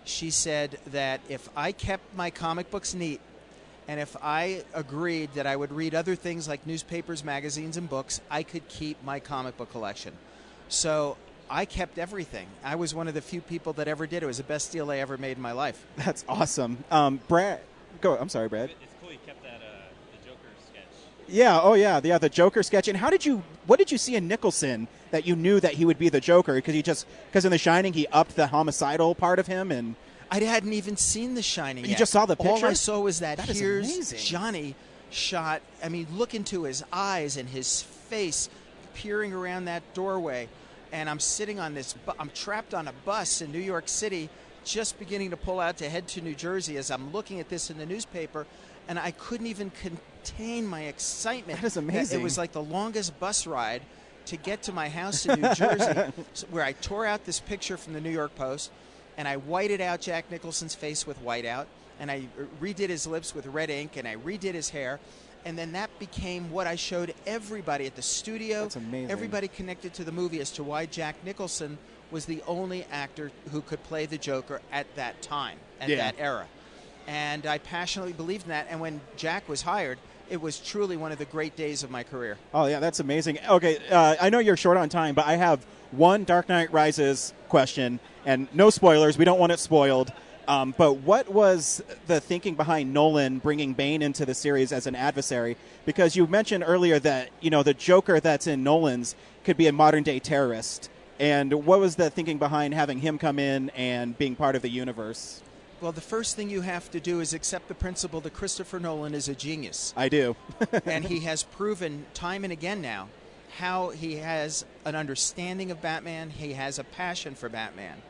She said that if I kept my comic books neat, and if I agreed that I would read other things like newspapers, magazines, and books, I could keep my comic book collection. So I kept everything. I was one of the few people that ever did. It was the best deal I ever made in my life. That's awesome. Brad, go. I'm sorry, Brad. It's cool you kept that the Joker sketch. Yeah. Oh, yeah. The Joker sketch. And what did you see in Nicholson that you knew that he would be the Joker? Because in The Shining, he upped the homicidal part of him, and I hadn't even seen The Shining yet. You just saw the picture? All I saw was that here's amazing. Johnny shot. I mean, look into his eyes and his face peering around that doorway. And I'm sitting on I'm trapped on a bus in New York City, just beginning to pull out to head to New Jersey as I'm looking at this in the newspaper. And I couldn't even contain my excitement. That is amazing. It was like the longest bus ride to get to my house in New Jersey, where I tore out this picture from the New York Post, and I whited out Jack Nicholson's face with whiteout, and I redid his lips with red ink, and I redid his hair, and then that became what I showed everybody at the studio. That's amazing. Everybody connected to the movie as to why Jack Nicholson was the only actor who could play the Joker at that time, at that era. And I passionately believed in that. And when Jack was hired, it was truly one of the great days of my career. Oh, yeah, that's amazing. Okay, I know you're short on time, but I have one Dark Knight Rises question, and no spoilers. We don't want it spoiled. But what was the thinking behind Nolan bringing Bane into the series as an adversary? Because you mentioned earlier that, the Joker that's in Nolan's could be a modern-day terrorist. And what was the thinking behind having him come in and being part of the universe? Well, the first thing you have to do is accept the principle that Christopher Nolan is a genius. I do. And he has proven time and again now how he has an understanding of Batman. He has a passion for Batman.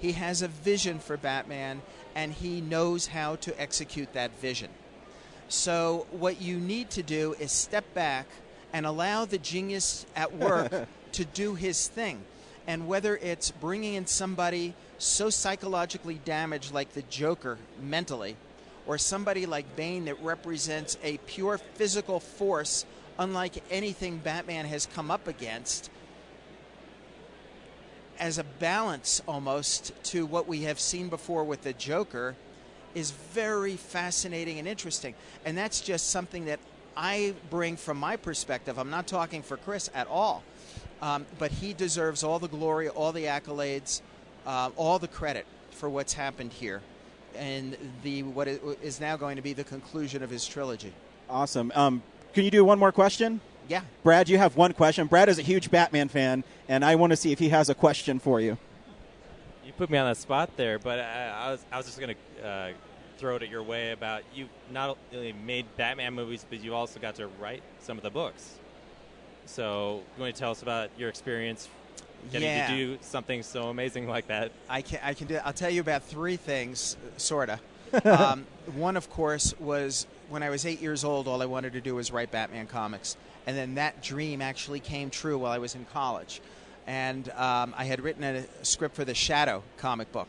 He has a vision for Batman, and he knows how to execute that vision. So what you need to do is step back and allow the genius at work to do his thing. And whether it's bringing in somebody so psychologically damaged like the Joker mentally, or somebody like Bane that represents a pure physical force unlike anything Batman has come up against, as a balance almost to what we have seen before with the Joker, is very fascinating and interesting. And that's just something that I bring from my perspective. I'm not talking for Chris at all. But he deserves all the glory, all the accolades, all the credit for what's happened here, and what is now going to be the conclusion of his trilogy. Awesome. Can you do one more question? Yeah. Brad, you have one question. Brad is a huge Batman fan, and I want to see if he has a question for you. You put me on that spot there, but I was just going to throw it at your way about you not only made Batman movies, but you also got to write some of the books. So you want to tell us about your experience getting to do something so amazing like that? I can do. I'll tell you about three things, sort of. One, of course, was when I was 8 years old, all I wanted to do was write Batman comics. And then that dream actually came true while I was in college. And I had written a script for the Shadow comic book.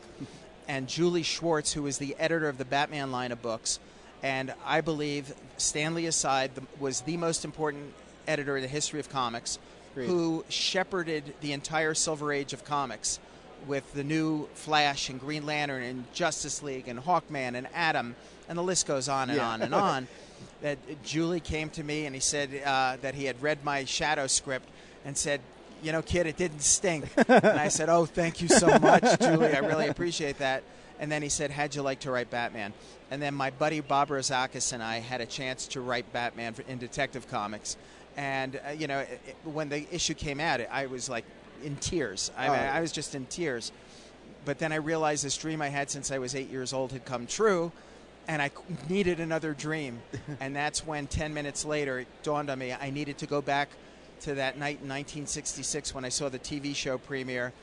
And Julie Schwartz, who was the editor of the Batman line of books, and I believe, Stanley aside, was the most important editor in the history of comics, who shepherded the entire Silver Age of comics with the new Flash and Green Lantern and Justice League and Hawkman and Atom, and the list goes on and on and on. That Julie came to me and he said that he had read my Shadow script and said, kid, it didn't stink. And I said, oh, thank you so much, Julie. I really appreciate that. And then he said, how'd you like to write Batman? And then my buddy Bob Rozakis and I had a chance to write Batman in Detective Comics. And, when the issue came out, I was like in tears. I was just in tears. But then I realized this dream I had since I was 8 years old had come true, and I needed another dream. And that's when 10 minutes later it dawned on me I needed to go back to that night in 1966 when I saw the TV show premiere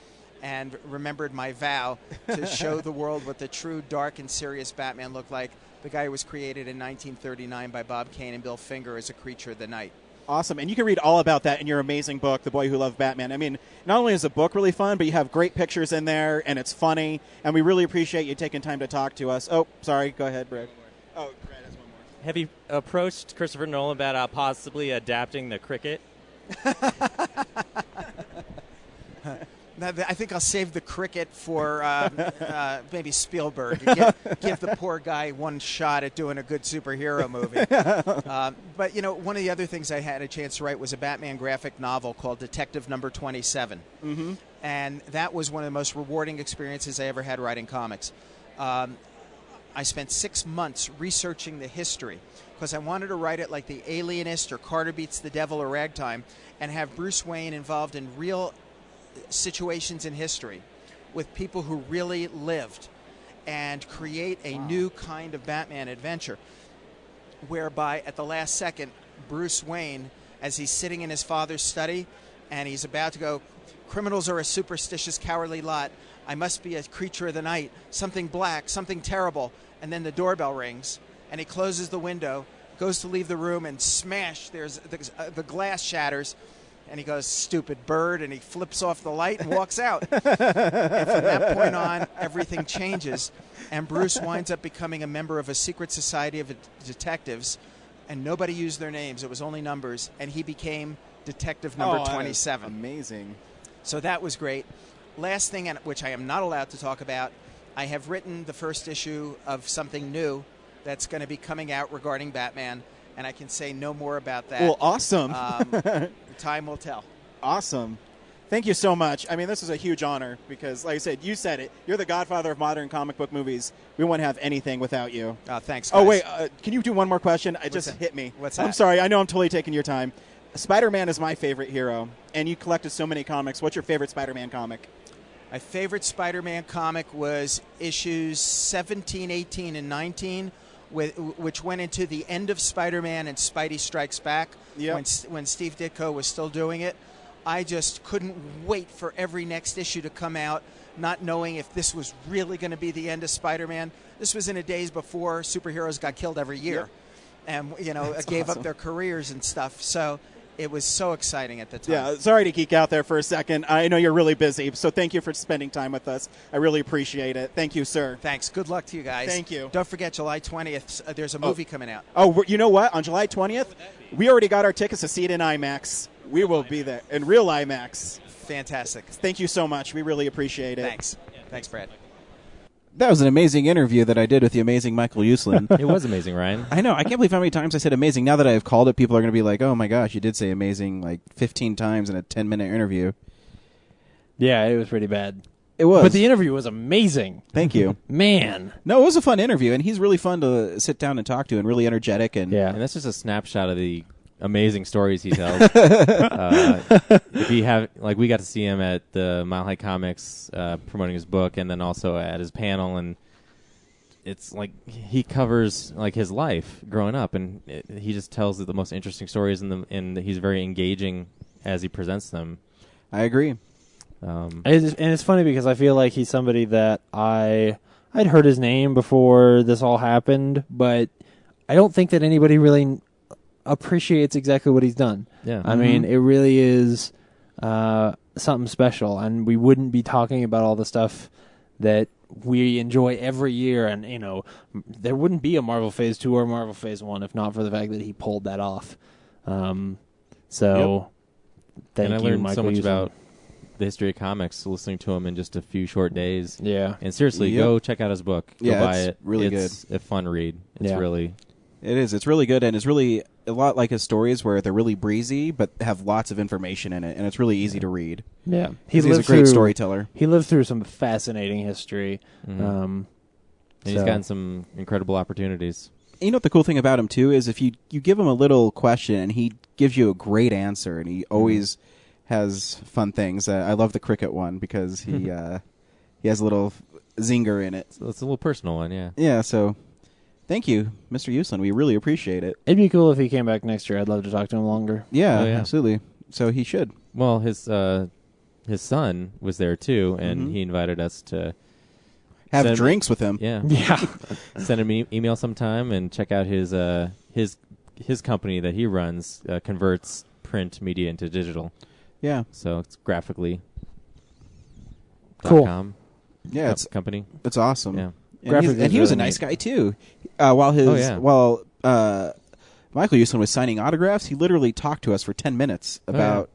and remembered my vow to show the world what the true dark and serious Batman looked like. The guy who was created in 1939 by Bob Kane and Bill Finger as a creature of the night. Awesome. And you can read all about that in your amazing book, The Boy Who Loved Batman. I mean, not only is the book really fun, but you have great pictures in there, and it's funny. And we really appreciate you taking time to talk to us. Oh, sorry. Go ahead, Brad. Oh, Brad has one more. Have you approached Christopher Nolan about possibly adapting the cricket? I think I'll save the cricket for maybe Spielberg. Give the poor guy one shot at doing a good superhero movie. But, one of the other things I had a chance to write was a Batman graphic novel called Detective Number 27. Mm-hmm. And that was one of the most rewarding experiences I ever had writing comics. I spent 6 months researching the history because I wanted to write it like The Alienist or Carter Beats the Devil or Ragtime and have Bruce Wayne involved in real situations in history with people who really lived and create a new kind of Batman adventure whereby at the last second Bruce Wayne, as he's sitting in his father's study and he's about to go, criminals are a superstitious cowardly lot, I must be a creature of the night, something black, something terrible, and then the doorbell rings and he closes the window, goes to leave the room, and smash, there's the glass shatters. And he goes, stupid bird, and he flips off the light and walks out. And from that point on, everything changes, and Bruce winds up becoming a member of a secret society of detectives, and nobody used their names. It was only numbers, and he became Detective Number 27. Amazing. So that was great. Last thing, which I am not allowed to talk about, I have written the first issue of something new that's going to be coming out regarding Batman, and I can say no more about that. Well, awesome. Time will tell. Awesome. Thank you so much. I mean, this is a huge honor because, like I said, you said it. You're the godfather of modern comic book movies. We wouldn't have anything without you. Thanks, Oh, guys. wait. Can you do one more question? It just that? hit me. What's I'm that? sorry. I know I'm totally taking your time. Spider-Man is my favorite hero, and you collected so many comics. What's your favorite Spider-Man comic? My favorite Spider-Man comic was issues 17, 18, and 19, which went into the end of Spider-Man and Spidey Strikes Back Yep. when Steve Ditko was still doing it. I just couldn't wait for every next issue to come out, not knowing if this was really going to be the end of Spider-Man. This was in the days before superheroes got killed every year, and gave awesome. up their careers and stuff. So it was so exciting at the time. Yeah, sorry to geek out there for a second. I know you're really busy, so thank you for spending time with us. I really appreciate it. Thank you, sir. Thanks. Good luck to you guys. Thank you. Don't forget, July 20th, there's a movie coming out. Oh, you know what? On July 20th, we already got our tickets to see it in IMAX. We will be there in real IMAX. Fantastic. Thank you so much. We really appreciate it. Thanks. Thanks, Brad. That was an amazing interview that I did with the amazing Michael Uslan. It was amazing, Ryan. I know. I can't believe how many times I said amazing. Now that I've called it, people are going to be like, oh my gosh, you did say amazing like 15 times in a 10-minute interview. Yeah, it was pretty bad. It was. But the interview was amazing. Thank you. Man. No, it was a fun interview, and he's really fun to sit down and talk to and really energetic. And Yeah. And that's just a snapshot of the amazing stories he tells. If you have, like, we got to see him at the Mile High Comics promoting his book, and then also at his panel, and it's like he covers like his life growing up, and he just tells the most interesting stories, and he's very engaging as he presents them. I agree. And it's funny because I feel like he's somebody that I'd heard his name before this all happened, but I don't think that anybody really appreciates exactly what he's done. Yeah. I mean, it really is something special, and we wouldn't be talking about all the stuff that we enjoy every year, and there wouldn't be a Marvel Phase 2 or Marvel Phase 1 if not for the fact that he pulled that off. Thank And I you, learned Michael so much Uslan. about the history of comics listening to him in just a few short days. Yeah. And seriously, Yep. go check out his book. Go Yeah, buy it's it. really it's a fun read. It's Yeah. really... It is. It's really good, and it's really a lot like his stories where they're really breezy but have lots of information in it, and it's really easy to read. Yeah, He's a great storyteller. He lived through some fascinating history. And he's So- gotten some incredible opportunities. You know what the cool thing about him too is if you give him a little question and he gives you a great answer, and he always has fun things. I love the cricket one because he has a little zinger in it. So it's a little personal one, yeah. Yeah. So thank you, Mr. Uslan. We really appreciate it. It'd be cool if he came back next year. I'd love to talk to him longer. Yeah, Oh, yeah. absolutely. So he should. Well, his son was there too, and Mhm. he invited us to Have send- drinks with him. Yeah, Yeah. send him email sometime and check out his company that he runs converts print media into digital. Yeah. So it's graphically. Cool. .com Yeah, it's company. awesome. Yeah. And he was a really nice guy too. While Michael Uslan was signing autographs, he literally talked to us for 10 minutes about.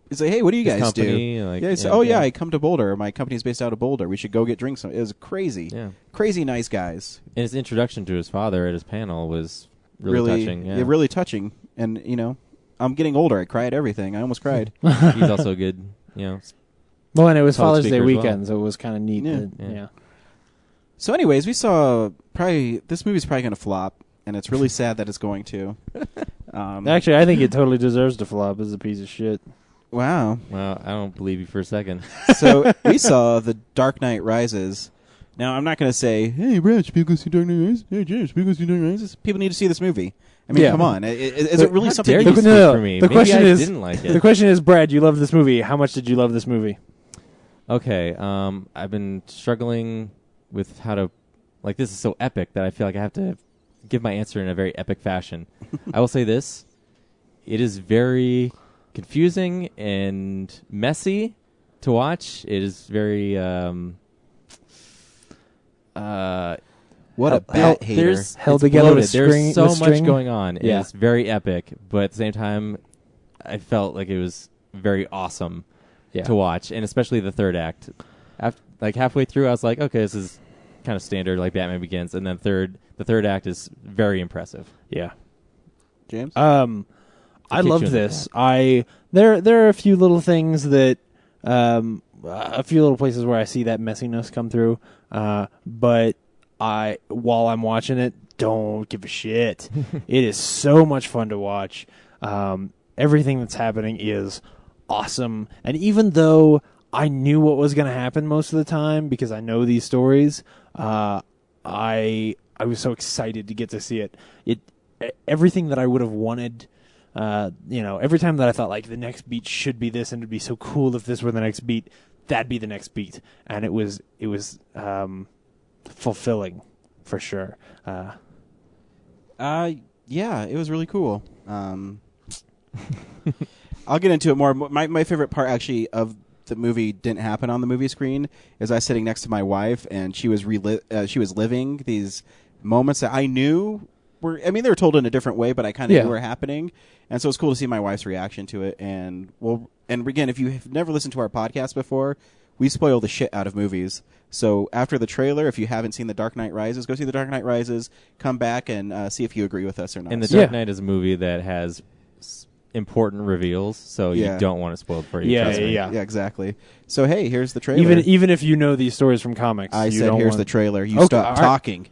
He's like, "Hey, what do you His guys company, do?" like, Yeah, he said, yeah, "Oh yeah. I come to Boulder. My company's based out of Boulder. We should go get drinks." It was crazy. Yeah. Crazy nice guys. And his introduction to his father at his panel was really touching. Yeah. really touching. And I'm getting older. I cry at everything. I almost cried. He's also a good, Well, and it was Public Father's Day speaker as well. weekend, so it was kind of neat. Yeah. Yeah. So, anyways, we saw this movie's probably going to flop, and it's really sad that it's going to. Actually, I think it totally deserves to flop as a piece of shit. Wow. Well, I don't believe you for a second. So we saw The Dark Knight Rises. Now, I'm not going to say, "Hey, Brad, should people go see Dark Knight Rises? Hey, James, should people go see Dark Knight Rises?" People need to see this movie. I mean, Yeah. come on. Is it really How something dare you you No, speak no, for me? the Maybe question I is- didn't like it. The question is, Brad, you love this movie. How much did you love this movie? Okay, I've been struggling with how to, like, this is so epic that I feel like I have to give my answer in a very epic fashion. I will say this. It is very confusing and messy to watch. It is very, What a bat hater. there's Held it's together bloated. with There's string- so with much string. going on. Yeah. It's very epic, but at the same time, I felt like it was very awesome Yeah. to watch, and especially the third act. After, like halfway through, I was like, okay, this is kind of standard, like Batman Begins, and then the third act is very impressive. Yeah. James? I loved this. There are a few little things that a few little places where I see that messiness come through. But while I'm watching it, don't give a shit. It is so much fun to watch. Everything that's happening is awesome. And even though I knew what was going to happen most of the time because I know these stories, I was so excited to get to see it. Everything that I would have wanted. Every time that I thought like the next beat should be this, and it'd be so cool if this were the next beat, that'd be the next beat, and it was fulfilling for sure. Yeah, it was really cool. I'll get into it more. My favorite part actually of the movie didn't happen on the movie screen. Is I was sitting next to my wife, and she was living these moments that I knew they were told in a different way, but I kind of knew were happening. And so it's cool to see my wife's reaction to it. And again, if you have never listened to our podcast before, we spoil the shit out of movies. So after the trailer, if you haven't seen The Dark Knight Rises, go see The Dark Knight Rises. Come back and see if you agree with us or not. And The Dark Knight is a movie that has important reveals, so you don't want to spoil it for you. Yeah, exactly. So hey, here's the trailer. Even if you know these stories from comics, I said here's the trailer. You stop talking.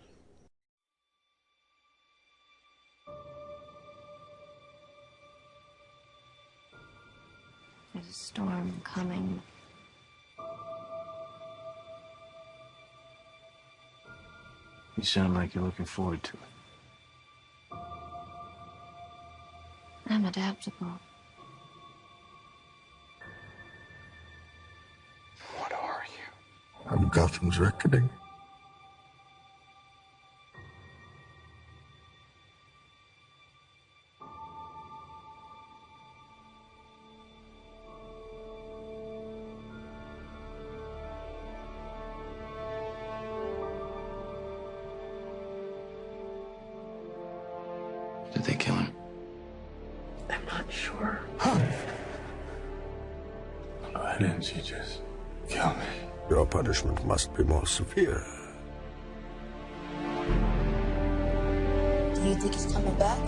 There's a storm coming. You sound like you're looking forward to it. I'm adaptable. What are you? I'm Gotham's reckoning. Did they kill him? I'm not sure. Why didn't you just kill me? Your punishment must be more severe. Do you think he's coming back?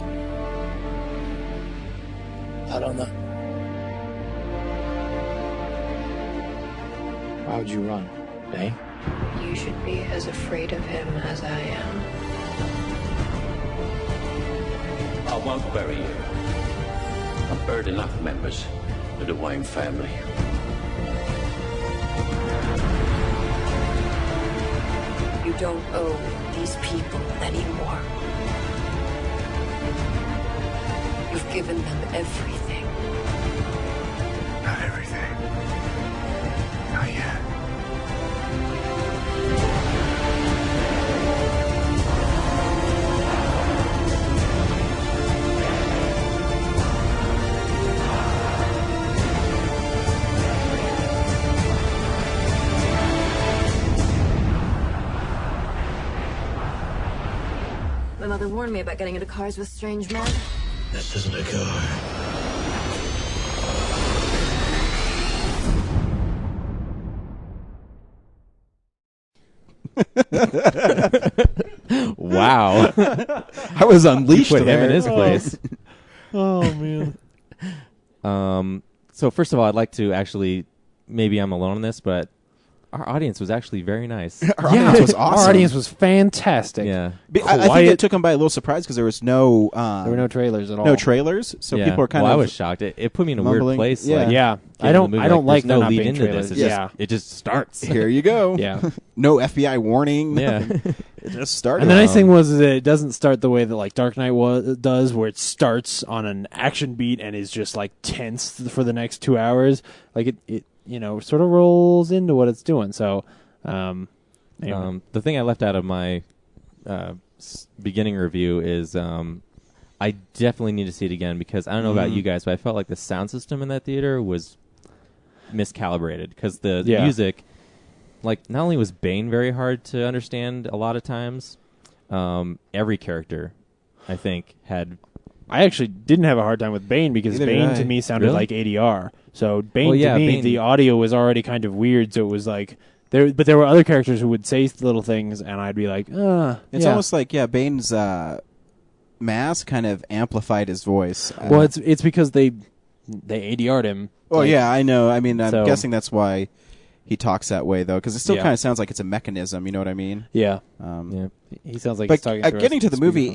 I don't know. Why would you run, Bane? You should be as afraid of him as I am. I won't bury you. I've buried enough members of the Wayne family. You don't owe these people anymore. You've given them everything. Not everything. Not yet. My mother warned me about getting into cars with strange men. This isn't a car. Wow. I was unleashed. Put him in his place. Oh man. So first of all, I'd like to actually, maybe I'm alone in this, but our audience was actually very nice. Our audience was awesome. Our audience was fantastic. Yeah. I think it took them by a little surprise because there was no There were no trailers at all. no trailers, so people were kind I of. was shocked. It put me in a mumbling. weird place. Yeah. Like, Yeah. getting I don't the movie, I don't like there's no there not lead being into trailers. this. It It just starts. Here you go. Yeah. No FBI warning. Yeah. It just started. And the nice thing was that it doesn't start the way that like Dark Knight does, where it starts on an action beat and is just like tense for the next 2 hours. Like it sort of rolls into what it's doing. So, anyway. The thing I left out of my beginning review is I definitely need to see it again because I don't know about you guys, but I felt like the sound system in that theater was miscalibrated because the music, like, not only was Bane very hard to understand a lot of times, every character, I think, had... I actually didn't have a hard time with Bane because Neither Bane did I. to me sounded Really? like ADR. So Bane Well, yeah, to me, Bane- the audio was already kind of weird. So it was like But there were other characters who would say little things, and I'd be like, It's almost like Bane's mask kind of amplified his voice. Well, it's because they ADR'd him. Oh yeah, I know. I mean, I'm so- guessing that's why he talks that way, though, because it still Yeah. kind of sounds like it's a mechanism. You know what I mean? Yeah. Yeah. He sounds like But he's talking through getting to a the movie,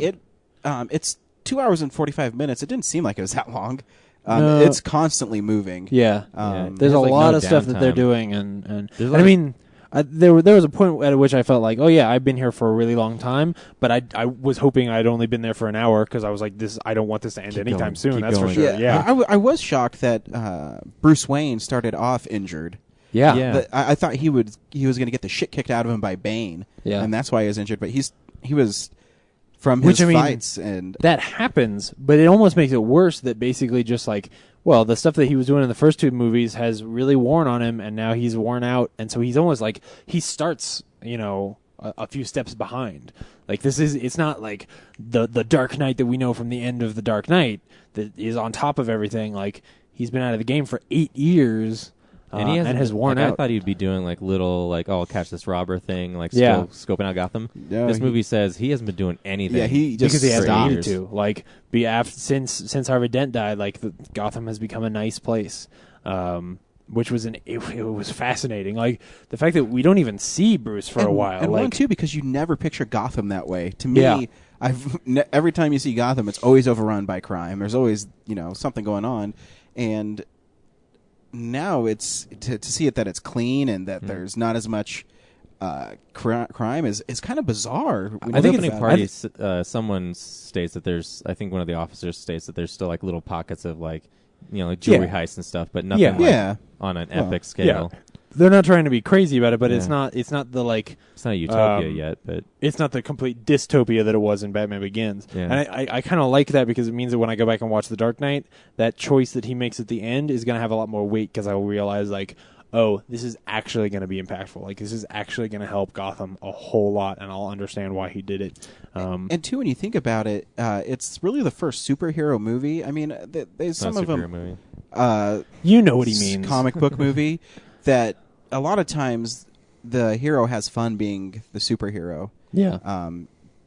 speakerphone. it's 2 hours and 45 minutes. It didn't seem like it was that long. No. It's constantly moving. Yeah. There's There's a like lot no of stuff that they're downtime. doing, and There's I like- mean, there was a point at which I felt like, oh yeah, I've been here for a really long time, but I was hoping I'd only been there for an hour because I was like, I don't want this to end Keep anytime going, soon. keep That's going. for sure. Yeah. I was shocked that Bruce Wayne started off injured. Yeah. Yeah. I thought he was going to get the shit kicked out of him by Bane. Yeah. And that's why he was injured. But he was from Which, his I mean, fights and That happens, but it almost makes it worse that basically just like, well, the stuff that he was doing in the first two movies has really worn on him, and now he's worn out, and so he's almost like he starts, a few steps behind. Like it's not like the Dark Knight that we know from the end of the Dark Knight that is on top of everything. Like he's been out of the game for 8 years. And he has worn like, out. I thought he'd be doing like little like I'll catch this robber thing, like Yeah. scoping out Gotham. No, this he- movie says he hasn't been doing anything. Yeah, he just because he hasn't stopped. needed to. Like since Harvey Dent died, like Gotham has become a nice place. Which was it was fascinating. Like the fact that we don't even see Bruce for a while. And like, one too, because you never picture Gotham that way. To me, Yeah. every time you see Gotham, it's always overrun by crime. There's always something going on, and now it's to see it that it's clean and that there's not as much crime is kind of bizarre. when I you think think opening about it. party, someone states that there's. I think one of the officers states that there's still like little pockets of like like jewelry Yeah. heists and stuff, but nothing Yeah. like Yeah. on an Well, epic scale. they're not trying to be crazy about it, but it's Yeah. not. It's not the like. It's not a utopia yet, but It's not the complete dystopia that it was in Batman Begins. Yeah. And I kind of like that because it means that when I go back and watch The Dark Knight, that choice that he makes at the end is going to have a lot more weight because I will realize like, oh, this is actually going to be impactful. Like this is actually going to help Gotham a whole lot, and I'll understand why he did it. And two, when you think about it, it's really the first superhero movie. I mean, there's it's not some a of superhero them. movie. You know what he means. Comic book movie that a lot of times the hero has fun being the superhero. Yeah.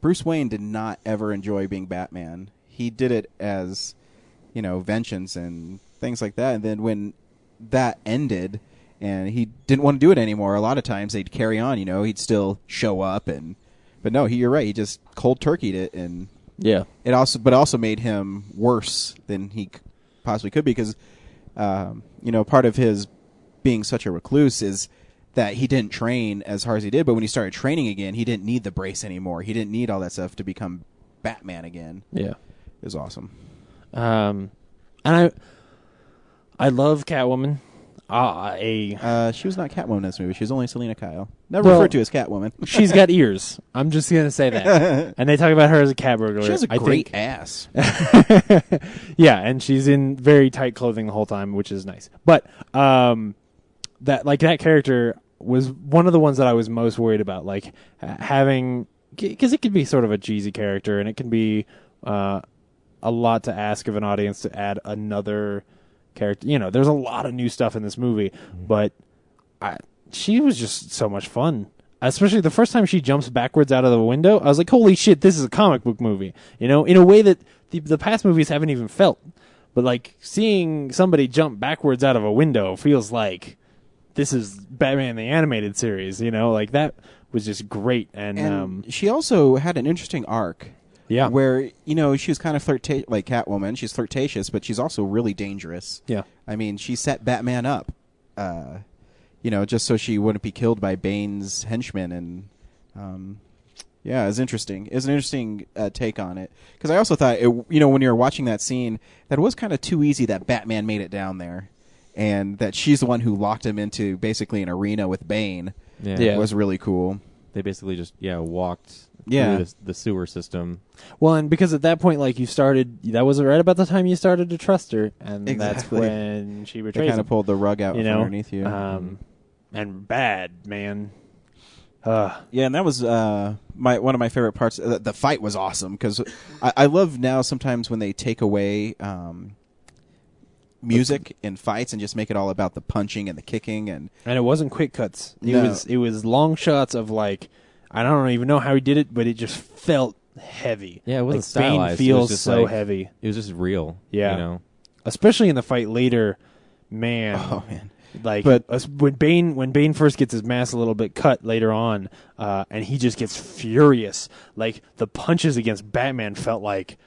Bruce Wayne did not ever enjoy being Batman. He did it as, vengeance and things like that. And then when that ended and he didn't want to do it anymore, a lot of times they'd carry on, he'd still show up but no, you're right. He just cold turkeyed it, and Yeah. it also made him worse than he possibly could because, part of his being such a recluse is that he didn't train as hard as he did. But when he started training again, he didn't need the brace anymore. He didn't need all that stuff to become Batman again. Yeah. It was awesome. And I love Catwoman. She was not Catwoman in this movie. She was only Selena Kyle. Never Well, referred to as Catwoman. She's got ears. I'm just gonna say that. And they talk about her as a cat burglar. She has a I great think. ass. Yeah, and she's in very tight clothing the whole time, which is nice. But that character was one of the ones that I was most worried about, like having, because it can be sort of a cheesy character, and it can be a lot to ask of an audience to add another character. There's a lot of new stuff in this movie, but she was just so much fun. Especially the first time she jumps backwards out of the window, I was like, holy shit, this is a comic book movie. In a way that the past movies haven't even felt. But like seeing somebody jump backwards out of a window feels like this is Batman the Animated Series, like that was just great. And she also had an interesting arc. Yeah. Where, she was kind of like Catwoman. She's flirtatious, but she's also really dangerous. Yeah. I mean, she set Batman up, just so she wouldn't be killed by Bane's henchmen. And, yeah, it was interesting. It was an interesting take on it. Because I also thought, when you were watching that scene, that it was kind of too easy that Batman made it down there. And that she's the one who locked him into basically an arena with Bane. Yeah. Was really cool. They basically just walked Yeah. through the sewer system. well, and because at that point, like that was right about the time you started to trust her, and that's Exactly. when she They betrays kind him. of pulled the rug out from underneath you. And bad, man. Yeah, and that was one of my favorite parts. The fight was awesome because I love now sometimes when they take away music in fights and just make it all about the punching and the kicking and it wasn't quick cuts. No. It was long shots of like I don't even know how he did it, but it just felt heavy. Yeah, it wasn't like, Bane stylized. feels it was just so like, heavy. It was just real. Yeah, you know, especially in the fight later. Man, oh man. Like, But- when Bane first gets his mask a little bit cut later on, and he just gets furious. Like the punches against Batman felt like,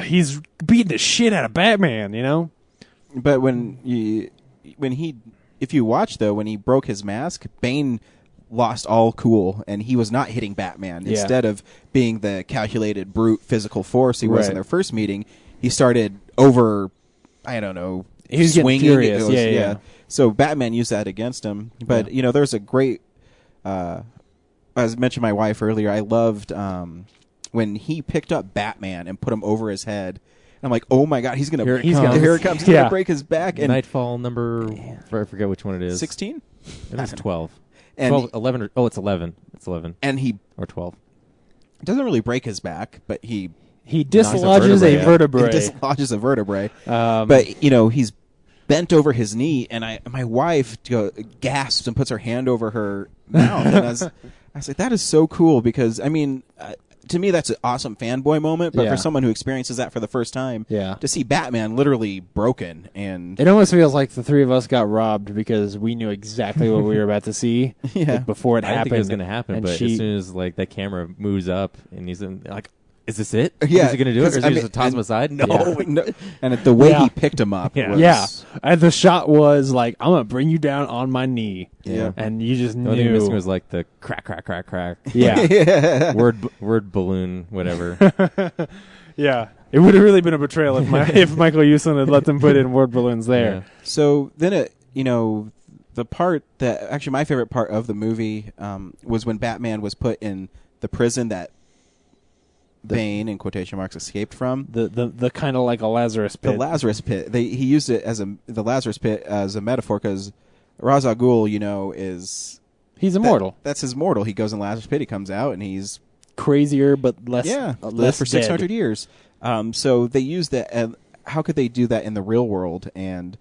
he's beating the shit out of Batman. You know. But if you watch though, when he broke his mask, Bane lost all cool, and he was not hitting Batman. Yeah. Instead of being the calculated brute physical force he was Right. in their first meeting, he started over. I don't know. He was getting swinging. furious. It was- Yeah. So Batman used that against him. But there's a great. As I mentioned, my wife earlier, I loved when he picked up Batman and put him over his head. I'm like, oh my god, he's gonna. Here it Here it comes. He's Yeah. gonna break his back. And Nightfall number. I forget which one it is. 16. It was 12. And 12, 11. It's 11. It's 11. And he or 12. doesn't really break his back, but he dislodges a vertebrae. He dislodges a vertebrae. Um, But he's bent over his knee, and my wife gasps and puts her hand over her mouth, and I was like, that is so cool because I mean. To me, that's an awesome fanboy moment, but Yeah. for someone who experiences that for the first time, to see Batman literally broken and It almost feels like the three of us got robbed because we knew exactly what we were about to see like, before it I didn't happened. think it was going to happen, and but she, as soon as like that camera moves up and he's in, like, is this it? Yeah, Is he going to do it, or is I he mean, just toss him and- aside? No, Yeah. no. And the way Yeah. he picked him up, was, yeah, and the shot was like, "I'm gonna bring you down on my knee." Yeah. and you just The only thing missing knew. was like the crack, crack, crack, crack. Yeah. word balloon, whatever. Yeah, it would have really been a betrayal if Michael Euston had let them put in word balloons there. Yeah. So then the part that actually my favorite part of the movie was when Batman was put in the prison that Bane in quotation marks escaped from. The kind of like a Lazarus pit. The Lazarus pit. He used it as the Lazarus pit as a metaphor because Ra's al Ghul, is He's immortal. That's his mortal. He goes in Lazarus pit. He comes out and he's Crazier, but less. lived less for 600 dead. years. So they used that. How could they do that in the real world? And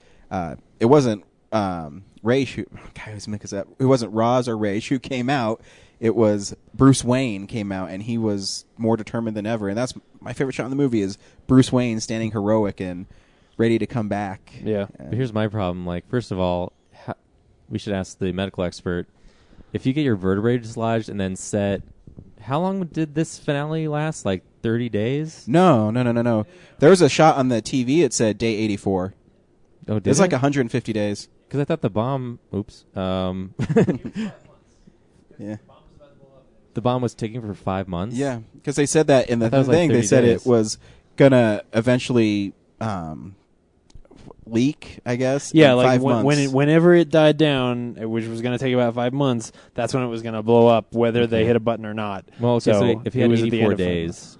it wasn't Ra's who. God, I always mix up. It wasn't Ra's or Ra's who came out. It was Bruce Wayne came out, and he was more determined than ever. And that's my favorite shot in the movie is Bruce Wayne standing heroic and ready to come back. Yeah. But here's my problem. Like, first of all, we should ask the medical expert if you get your vertebrae dislodged and then set. How long did this finale last? Like 30 days? No. There was a shot on the TV. It said day 84. Oh, did it was like 150 days. Because I thought the bomb. Oops. Yeah. The bomb was ticking for 5 months. Yeah, because they said that in the I thought it was like thing. They 30 said days. it was gonna eventually leak. I guess. Yeah, in like 5 months. whenever it died down, which was going to take about 5 months, that's when it was going to blow up, whether they hit a button or not. Well, okay, so if he it had was at the 84 end of 5 days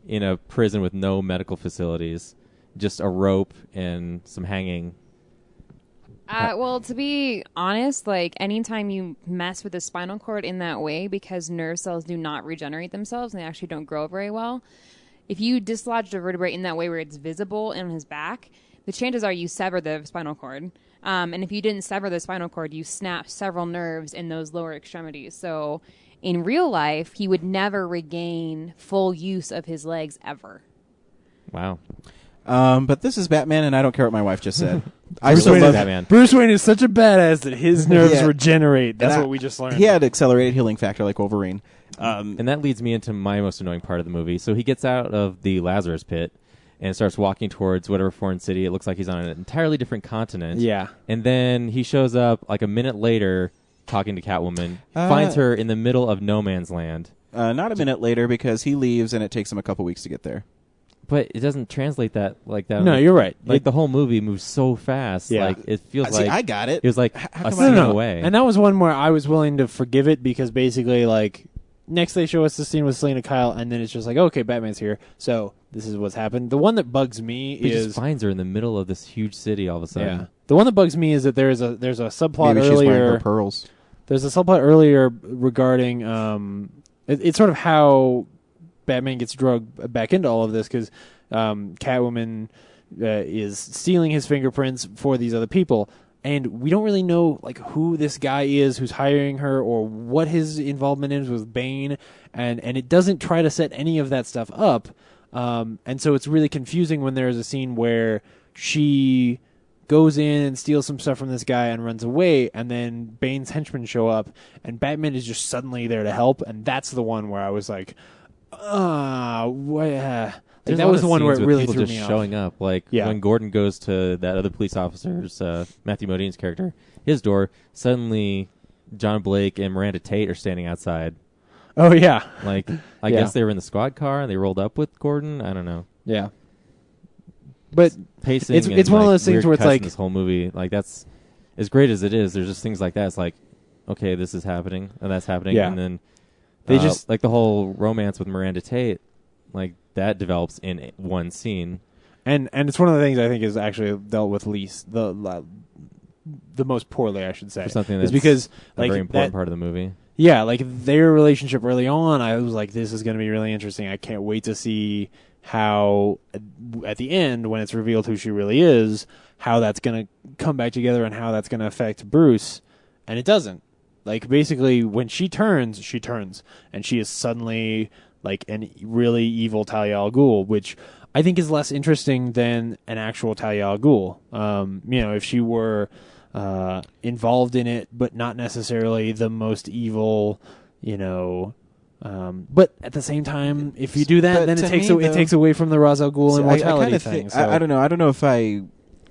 in a prison with no medical facilities, just a rope and some hanging. Well, to be honest, like anytime you mess with the spinal cord in that way, because nerve cells do not regenerate themselves and they actually don't grow very well, if you dislodge a vertebrae in that way where it's visible in his back, the chances are you sever the spinal cord. And if you didn't sever the spinal cord, you snap several nerves in those lower extremities. So in real life, he would never regain full use of his legs ever. Wow. But this is Batman, and I don't care what my wife just said. I Bruce still Wayne love is- Batman. Bruce Wayne is such a badass that his nerves Yeah. regenerate. That's And what we just learned. He had accelerated healing factor like Wolverine. And that leads me into my most annoying part of the movie. So he gets out of the Lazarus pit and starts walking towards whatever foreign city. It looks like he's on an entirely different continent. Yeah. And then he shows up like a minute later talking to Catwoman, finds her in the middle of no man's land. Not a minute later because he leaves, and it takes him a couple weeks to get there. But it doesn't translate that like that. No, you're right. Like It- the whole movie moves so fast. Yeah. Like it feels See, like I got it. It was like How a come scene I- away. And that was one where I was willing to forgive it because basically, like, next they show us the scene with Selena Kyle, and then it's just like, okay, Batman's here, so this is what's happened. The one that bugs me he is just finds her in the middle of this huge city all of a sudden. yeah. The one that bugs me is that there's a subplot Maybe she's wearing earlier. her pearls. There's a subplot earlier regarding it's sort of how Batman gets drugged back into all of this because Catwoman is stealing his fingerprints for these other people. And we don't really know like who this guy is who's hiring her or what his involvement is with Bane, and it doesn't try to set any of that stuff up. And so it's really confusing when there's a scene where she goes in and steals some stuff from this guy and runs away, and then Bane's henchmen show up, and Batman is just suddenly there to help, and that's the one where I was like, There's that was the one where it really people threw just me off. showing up. Like when Gordon goes to that other police officer's, Matthew Modine's character, his door, suddenly John Blake and Miranda Tate are standing outside. Oh, yeah. Like, I guess they were in the squad car and they rolled up with Gordon. I don't know. Yeah. But pacing it's one of those things where it's like this whole movie, like that's as great as it is. There's just things like that. It's like, okay, this is happening and that's happening, and then they just like the whole romance with Miranda Tate, like that develops in one scene, and it's one of the things I think is actually dealt with least the most poorly, I should say, for something that's because a very important part of the movie. Yeah, like their relationship early on, I was like, this is going to be really interesting. I can't wait to see how, at the end, when it's revealed who she really is, how that's going to come back together and how that's going to affect Bruce. And it doesn't. Like, basically, when she turns, and she is suddenly like a really evil Talia al Ghul, which I think is less interesting than an actual Talia al Ghul. If she were involved in it, but not necessarily the most evil, but at the same time, if you do that, then it takes away from the Ra's al Ghul immortality thing. I don't know. I don't know if I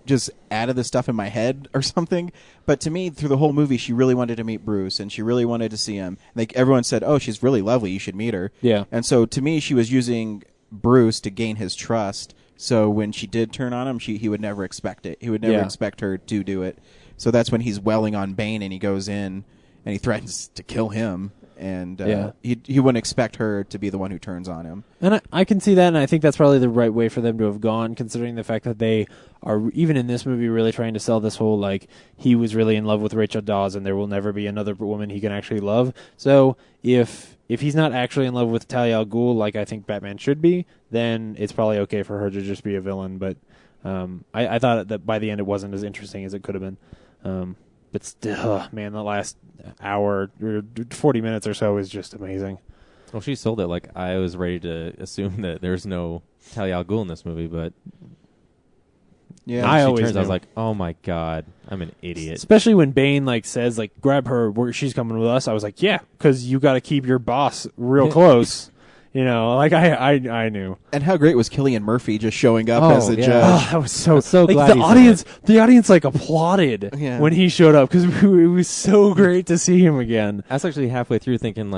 just added the stuff in my head or something, but to me, through the whole movie, she really wanted to meet Bruce, and she really wanted to see him. Like everyone said, "Oh, she's really lovely. You should meet her." Yeah. And so, to me, she was using Bruce to gain his trust. So when she did turn on him, he would never expect it. He would never expect her to do it. So that's when he's welling on Bane, and he goes in and he threatens to kill him. And he wouldn't expect her to be the one who turns on him. And I can see that, and I think that's probably the right way for them to have gone, considering the fact that they are, even in this movie, really trying to sell this whole, like, he was really in love with Rachel Dawes, and there will never be another woman he can actually love. So if he's not actually in love with Talia al Ghul, like I think Batman should be, then it's probably okay for her to just be a villain. But I thought that by the end it wasn't as interesting as it could have been. But still, man, the last hour or 40 minutes or so is just amazing. Well, she sold it like I was ready to assume that there's no Talia al Ghul in this movie, but yeah, I was like, oh my god, I'm an idiot. Especially when Bane says grab her, she's coming with us. I was like, yeah, because you got to keep your boss real close. I knew. And how great was Cillian Murphy just showing up as a judge? Oh, that was so glad the audience applauded when he showed up because it was so great to see him again. I was actually halfway through thinking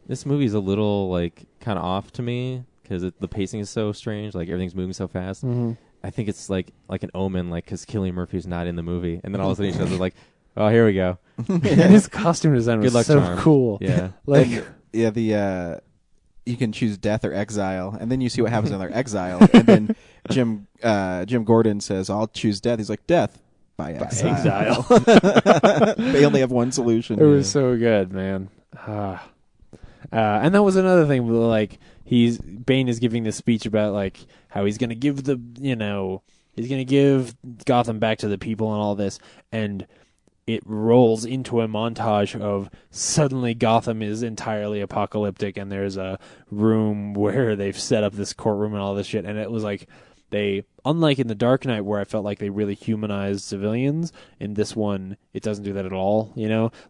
this movie's a little kind of off to me because the pacing is so strange, everything's moving so fast. Mm-hmm. I think it's like an omen, because Cillian Murphy's not in the movie, and then all of a sudden he shows up oh, here we go. His costume design was so cool. Yeah, you can choose death or exile, and then you see what happens when they're exiled. And then Jim Gordon says, "I'll choose death." He's like, "Death by exile." They only have one solution. It was so good, man. And that was another thing. Bane is giving this speech about how he's going to give he's going to give Gotham back to the people and all this, and it rolls into a montage of suddenly Gotham is entirely apocalyptic, and there's a room where they've set up this courtroom and all this shit. And it was unlike in The Dark Knight where I felt like they really humanized civilians, in this one, it doesn't do that at all,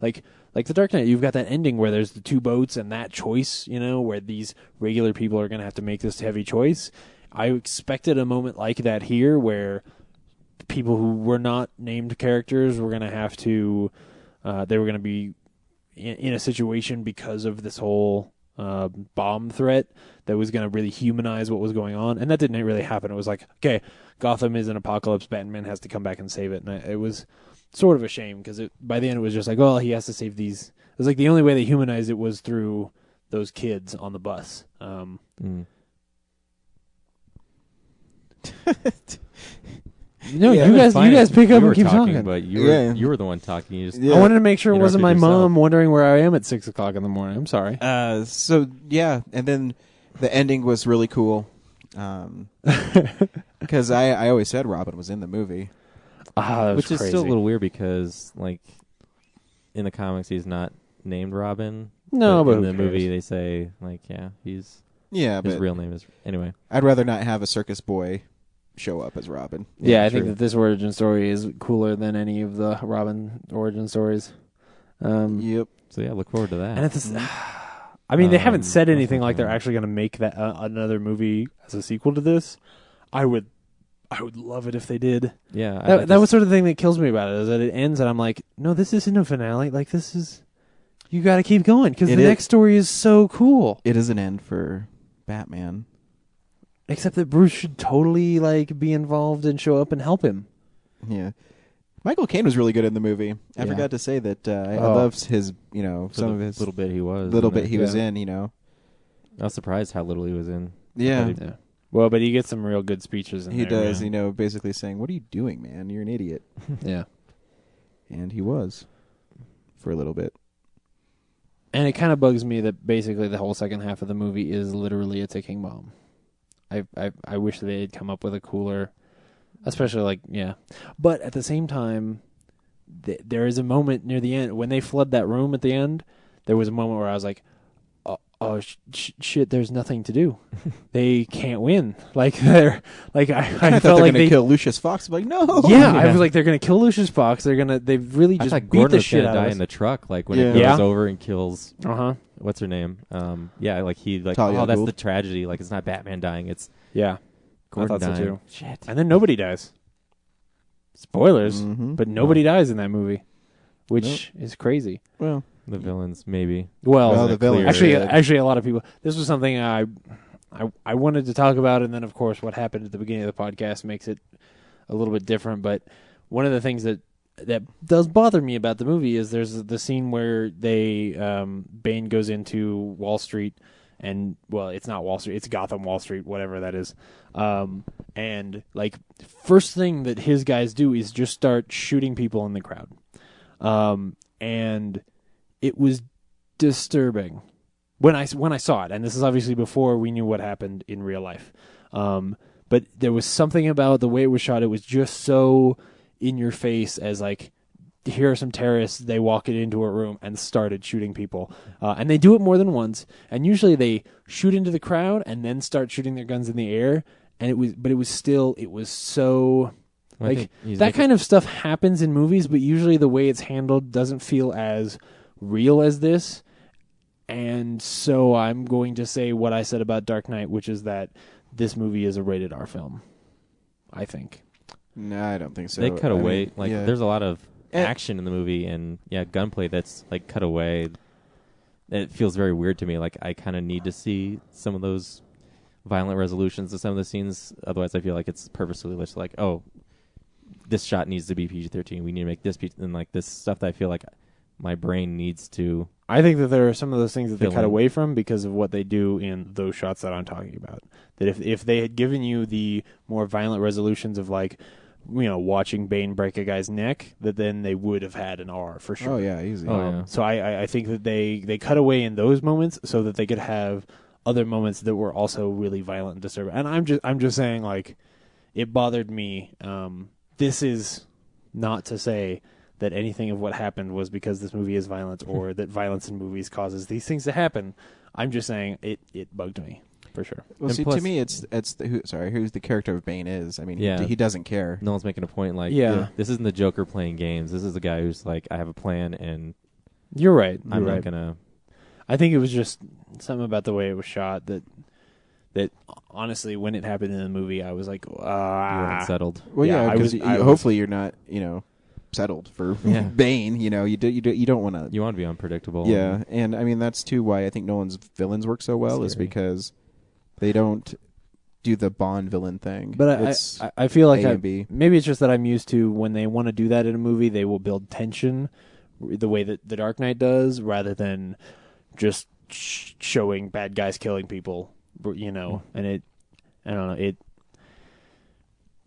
Like The Dark Knight, you've got that ending where there's the two boats and that choice, where these regular people are going to have to make this heavy choice. I expected a moment like that here where people who were not named characters were going to have to they were going to be in a situation because of this whole bomb threat that was going to really humanize what was going on, and that didn't really happen. It was okay, Gotham is an apocalypse, Batman has to come back and save it, and it was sort of a shame because by the end it was just he has to save these. It was the only way they humanized it was through those kids on the bus. No, yeah, you guys pick up and keep talking. But you were the one talking. You just I wanted to make sure it wasn't my yourself. mom wondering where I am at 6 o'clock in the morning. I'm sorry. And then the ending was really cool. Because I always said Robin was in the movie. Which is still a little weird because, like, in the comics, he's not named Robin. No, but in who the movie, cares? they say, like, his but real name is... Anyway. I'd rather not have a circus boy show up as Robin. Yeah, I think that this origin story is cooler than any of the Robin origin stories. Yep. So, yeah, look forward to that. And it's... I mean, they haven't said anything like they're actually going to make that another movie as a sequel to this. I would love it if they did. Yeah. That was sort of the thing that kills me about it, is that it ends and I'm like, no, this isn't a finale. Like, this is... You got to keep going, because the next story is so cool. It is an end for Batman. Except that Bruce should totally, like, be involved and show up and help him. Yeah. Michael Caine was really good in the movie. I forgot to say that I loved his, some of his... little bit he was. in, I was surprised how little he was in. Yeah. Well, but he gets some real good speeches in He there. does, basically saying, what are you doing, man? You're an idiot. Yeah. And he was. For a little bit. And it kind of bugs me that basically the whole second half of the movie is literally a ticking bomb. I wish they had come up with a cooler, especially But at the same time, there is a moment near the end when they flood that room at the end. There was a moment where I was like, shit, there's nothing to do. They can't win. Like they're like I thought felt like they kill Lucius Fox. I'm like, no. Yeah, I was like, they're gonna kill Lucius Fox. They've really just I thought beat Gordon the was shit gonna out die of in the truck, like when it goes over and kills. What's her name? Talia that's Ghul. the tragedy. Like, it's not Batman dying. It's I Gordon thought so dying. too. Shit. And then nobody dies. Spoilers, but nobody dies in that movie, which is crazy. Well, the villains maybe. Well, the villains. Actually, a lot of people. This was something I wanted to talk about, and then of course what happened at the beginning of the podcast makes it a little bit different. But one of the things that does bother me about the movie is there's the scene where Bane goes into Wall Street, and it's not Wall Street, it's Gotham Wall Street, whatever that is. And like first thing that his guys do is just start shooting people in the crowd. And it was disturbing when I saw it, and this is obviously before we knew what happened in real life. But there was something about the way it was shot. It was just so in your face, as like, here are some terrorists. They walk it into a room and started shooting people, and they do it more than once. And usually they shoot into the crowd and then start shooting their guns in the air. And it was so. Like that kind of stuff happens in movies, but usually the way it's handled doesn't feel as real as this. And so I'm going to say what I said about Dark Knight, which is that this movie is a rated R film, I think. No, I don't think so. They cut away. There's a lot of action in the movie, and gunplay that's like cut away. It feels very weird to me. Like, I kind of need to see some of those violent resolutions to some of the scenes. Otherwise, I feel like it's purposely just like, oh, this shot needs to be PG-13. We need to make this PG, and like this stuff that I feel like my brain needs to. I think that there are some of those things that they cut in. away from because of what they do in those shots that I'm talking about. That if they had given you the more violent resolutions of like, watching Bane break a guy's neck, that then they would have had an R for sure. Oh yeah, easy. So I think that they cut away in those moments so that they could have other moments that were also really violent and disturbing. And I'm just saying, like, it bothered me. This is not to say that anything of what happened was because this movie is violent or that violence in movies causes these things to happen. I'm just saying it bugged me for sure. Well, And see, plus- to me, it's who's the character of Bane is. I mean, he doesn't care. No one's making a point. Like, Yeah. this isn't the Joker playing games. This is the guy who's like, I have a plan, and You're right. I'm You're not right. gonna. I think it was just something about the way it was shot that honestly, when it happened in the movie, I was like, You weren't settled. Well, yeah, I because was. hopefully you're not, settled for Bane. You don't want to. You want to be unpredictable. Yeah, and I mean that's too why I think Nolan's villains work so well, is Scary. because they don't do the Bond villain thing. But It's I feel like A and B. maybe it's just that I'm used to when they want to do that in a movie, they will build tension the way that The Dark Knight does, rather than just showing bad guys killing people. And I don't know,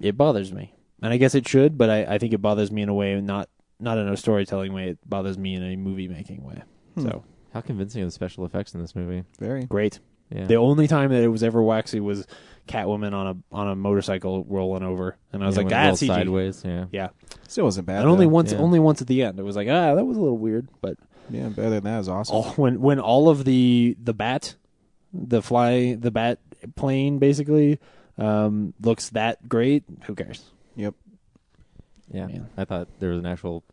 it bothers me, and I guess it should, but I think it bothers me in a way not in a storytelling way. It bothers me in a movie making way. So How convincing are the special effects in this movie? Very great. Yeah. The only time that it was ever waxy was Catwoman on a motorcycle rolling over, and I was Yeah, like, when it rolled that's CG. sideways. Yeah. Yeah. Still wasn't bad. And only though. once, Yeah. only once at the end, it was like, that was a little weird. But Yeah, better than that. It was awesome. when all of the bat plane basically looks that great, who cares? Yep. Yeah. Man. I thought there was an actual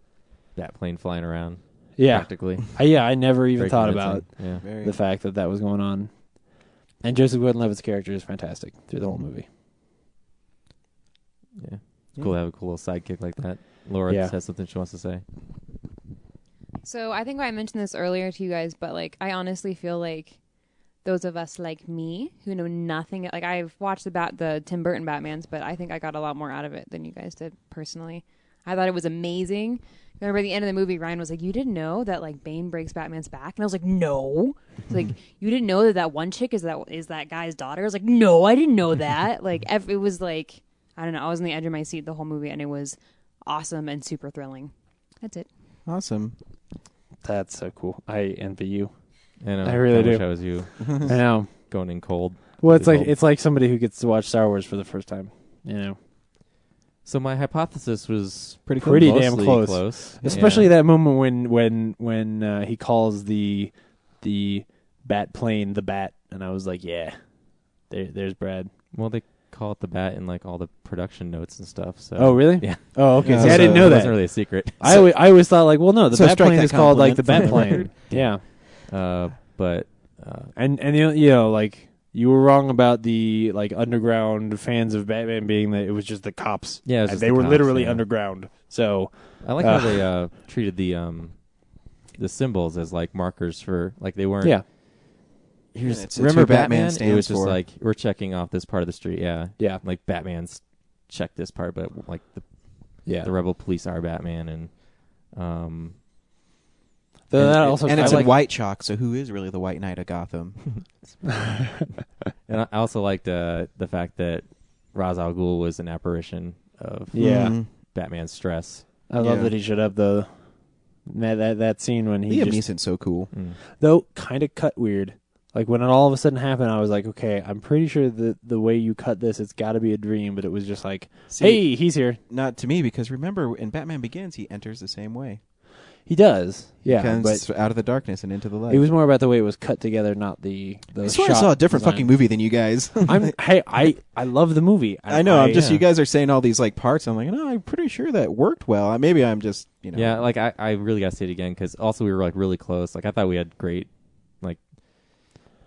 bat plane flying around. Yeah. Practically. I never even Very thought convincing. about Yeah. the fact that was going on. And Joseph Gordon-Levitt's character is fantastic through the whole movie. Yeah. Cool to have a cool little sidekick like that. Laura has something she wants to say. So I think I mentioned this earlier to you guys, but like I honestly feel like those of us like me who know nothing, like I've watched the Tim Burton Batmans, but I think I got a lot more out of it than you guys did personally. I thought it was amazing. Remember at the end of the movie, Ryan was like, "You didn't know that like Bane breaks Batman's back," and I was like, "No." It's like, "You didn't know that one chick is that guy's daughter?" I was like, "No, I didn't know that." Like it was like, I don't know. I was on the edge of my seat the whole movie, and it was awesome and super thrilling. That's it. Awesome. That's so cool. I envy you. I really do. wish I was you. I know. Going in cold. Well, it's like somebody who gets to watch Star Wars for the first time. You know. So my hypothesis was pretty mostly damn close. Yeah. Especially that moment when he calls the bat plane the Bat, and I was like, yeah, there's Brad. Well, they call it the Bat in like all the production notes and stuff. So. Oh, really? Yeah. Oh, okay. Yeah, See, I didn't know it that. wasn't really a secret. I always thought like, well, no, the bat plane is called like the bat compliment. plane. Yeah. But and you know like. You were wrong about the like underground fans of Batman being that it was just the cops. Yeah, it was just they the were cops, literally yeah. underground. So I like how they treated the symbols as like markers for like they weren't. Yeah. It's Remember who Batman Batman? It stands was just for. like we're checking off this part of the street. Yeah. Yeah. Like Batman's checked this part, but like the rebel police are Batman and that also and it's I in white chalk, so who is really the White Knight of Gotham? And I also liked the fact that Ra's al Ghul was an apparition of Batman's stress. I love that he showed up though. That scene when he Liam just, Neeson's so cool. though kind of cut weird. Like when it all of a sudden happened, I was like, okay, I'm pretty sure that the way you cut this, it's got to be a dream. But it was just like, hey, he's here. Not to me, because remember, in Batman Begins, he enters the same way. He does, He comes out of the darkness and into the light. It was more about the way it was cut together, not the I swear I saw a different fucking movie than you guys. I love the movie. I know. I'm just you guys are saying all these like parts. I'm like, no, I'm pretty sure that worked well. Maybe I'm just Yeah, like I really got to see it again because also we were like really close. Like I thought we had great, like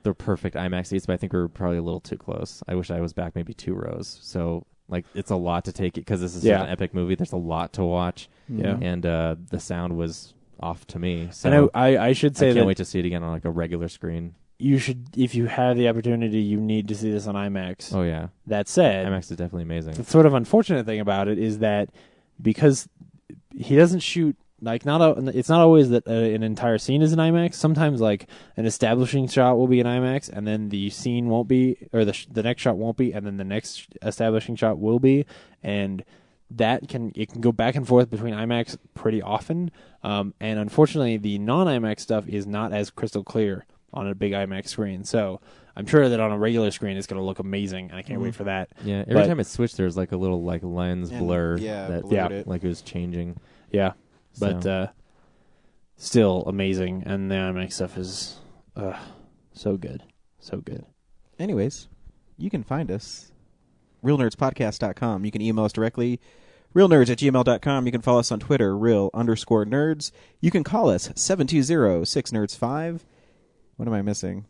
the perfect IMAX seats, but I think we were probably a little too close. I wish I was back maybe 2 rows. So like it's a lot to take it because this is such an epic movie. There's a lot to watch. Yeah, and the sound was off to me. So and I should say I can't that wait to see it again on like a regular screen. You should, if you have the opportunity, you need to see this on IMAX. Oh yeah. That said, IMAX is definitely amazing. The sort of unfortunate thing about it is that because he doesn't shoot like it's not always that an entire scene is an IMAX. Sometimes like an establishing shot will be an IMAX, and then the scene won't be, or the next shot won't be, and then the next establishing shot will be, and it can go back and forth between IMAX pretty often. And unfortunately, the non-IMAX stuff is not as crystal clear on a big IMAX screen. So I'm sure that on a regular screen it's going to look amazing, and I can't wait for that. Yeah, every time it switched, there's like a little like lens blur like it was changing. Yeah, but still amazing, and the IMAX stuff is so good, so good. Anyways, you can find us realnerdspodcast.com. You can email us directly, realnerds@gmail.com. You can follow us on Twitter, real_nerds. You can call us 720-6nerds5. What am I missing?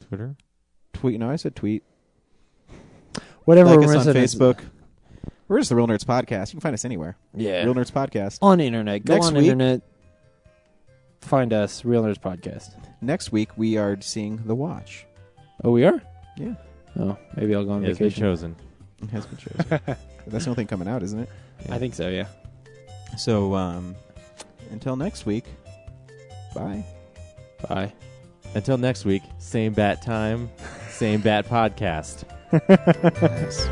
Twitter? Tweet? No, I said tweet. Whatever. Like us on Facebook. We're just the Real Nerds Podcast. You can find us anywhere. Yeah. Real Nerds Podcast. On the internet. Go Next on week, internet. Find us, Real Nerds Podcast. Next week, we are seeing The Watch. Oh, we are? Yeah. Oh, maybe I'll go on It has vacation. been chosen. It has been chosen. That's the only thing coming out, isn't it? I think so, yeah. So, until next week, bye. Bye. Until next week, same bat time, same bat podcast. Nice.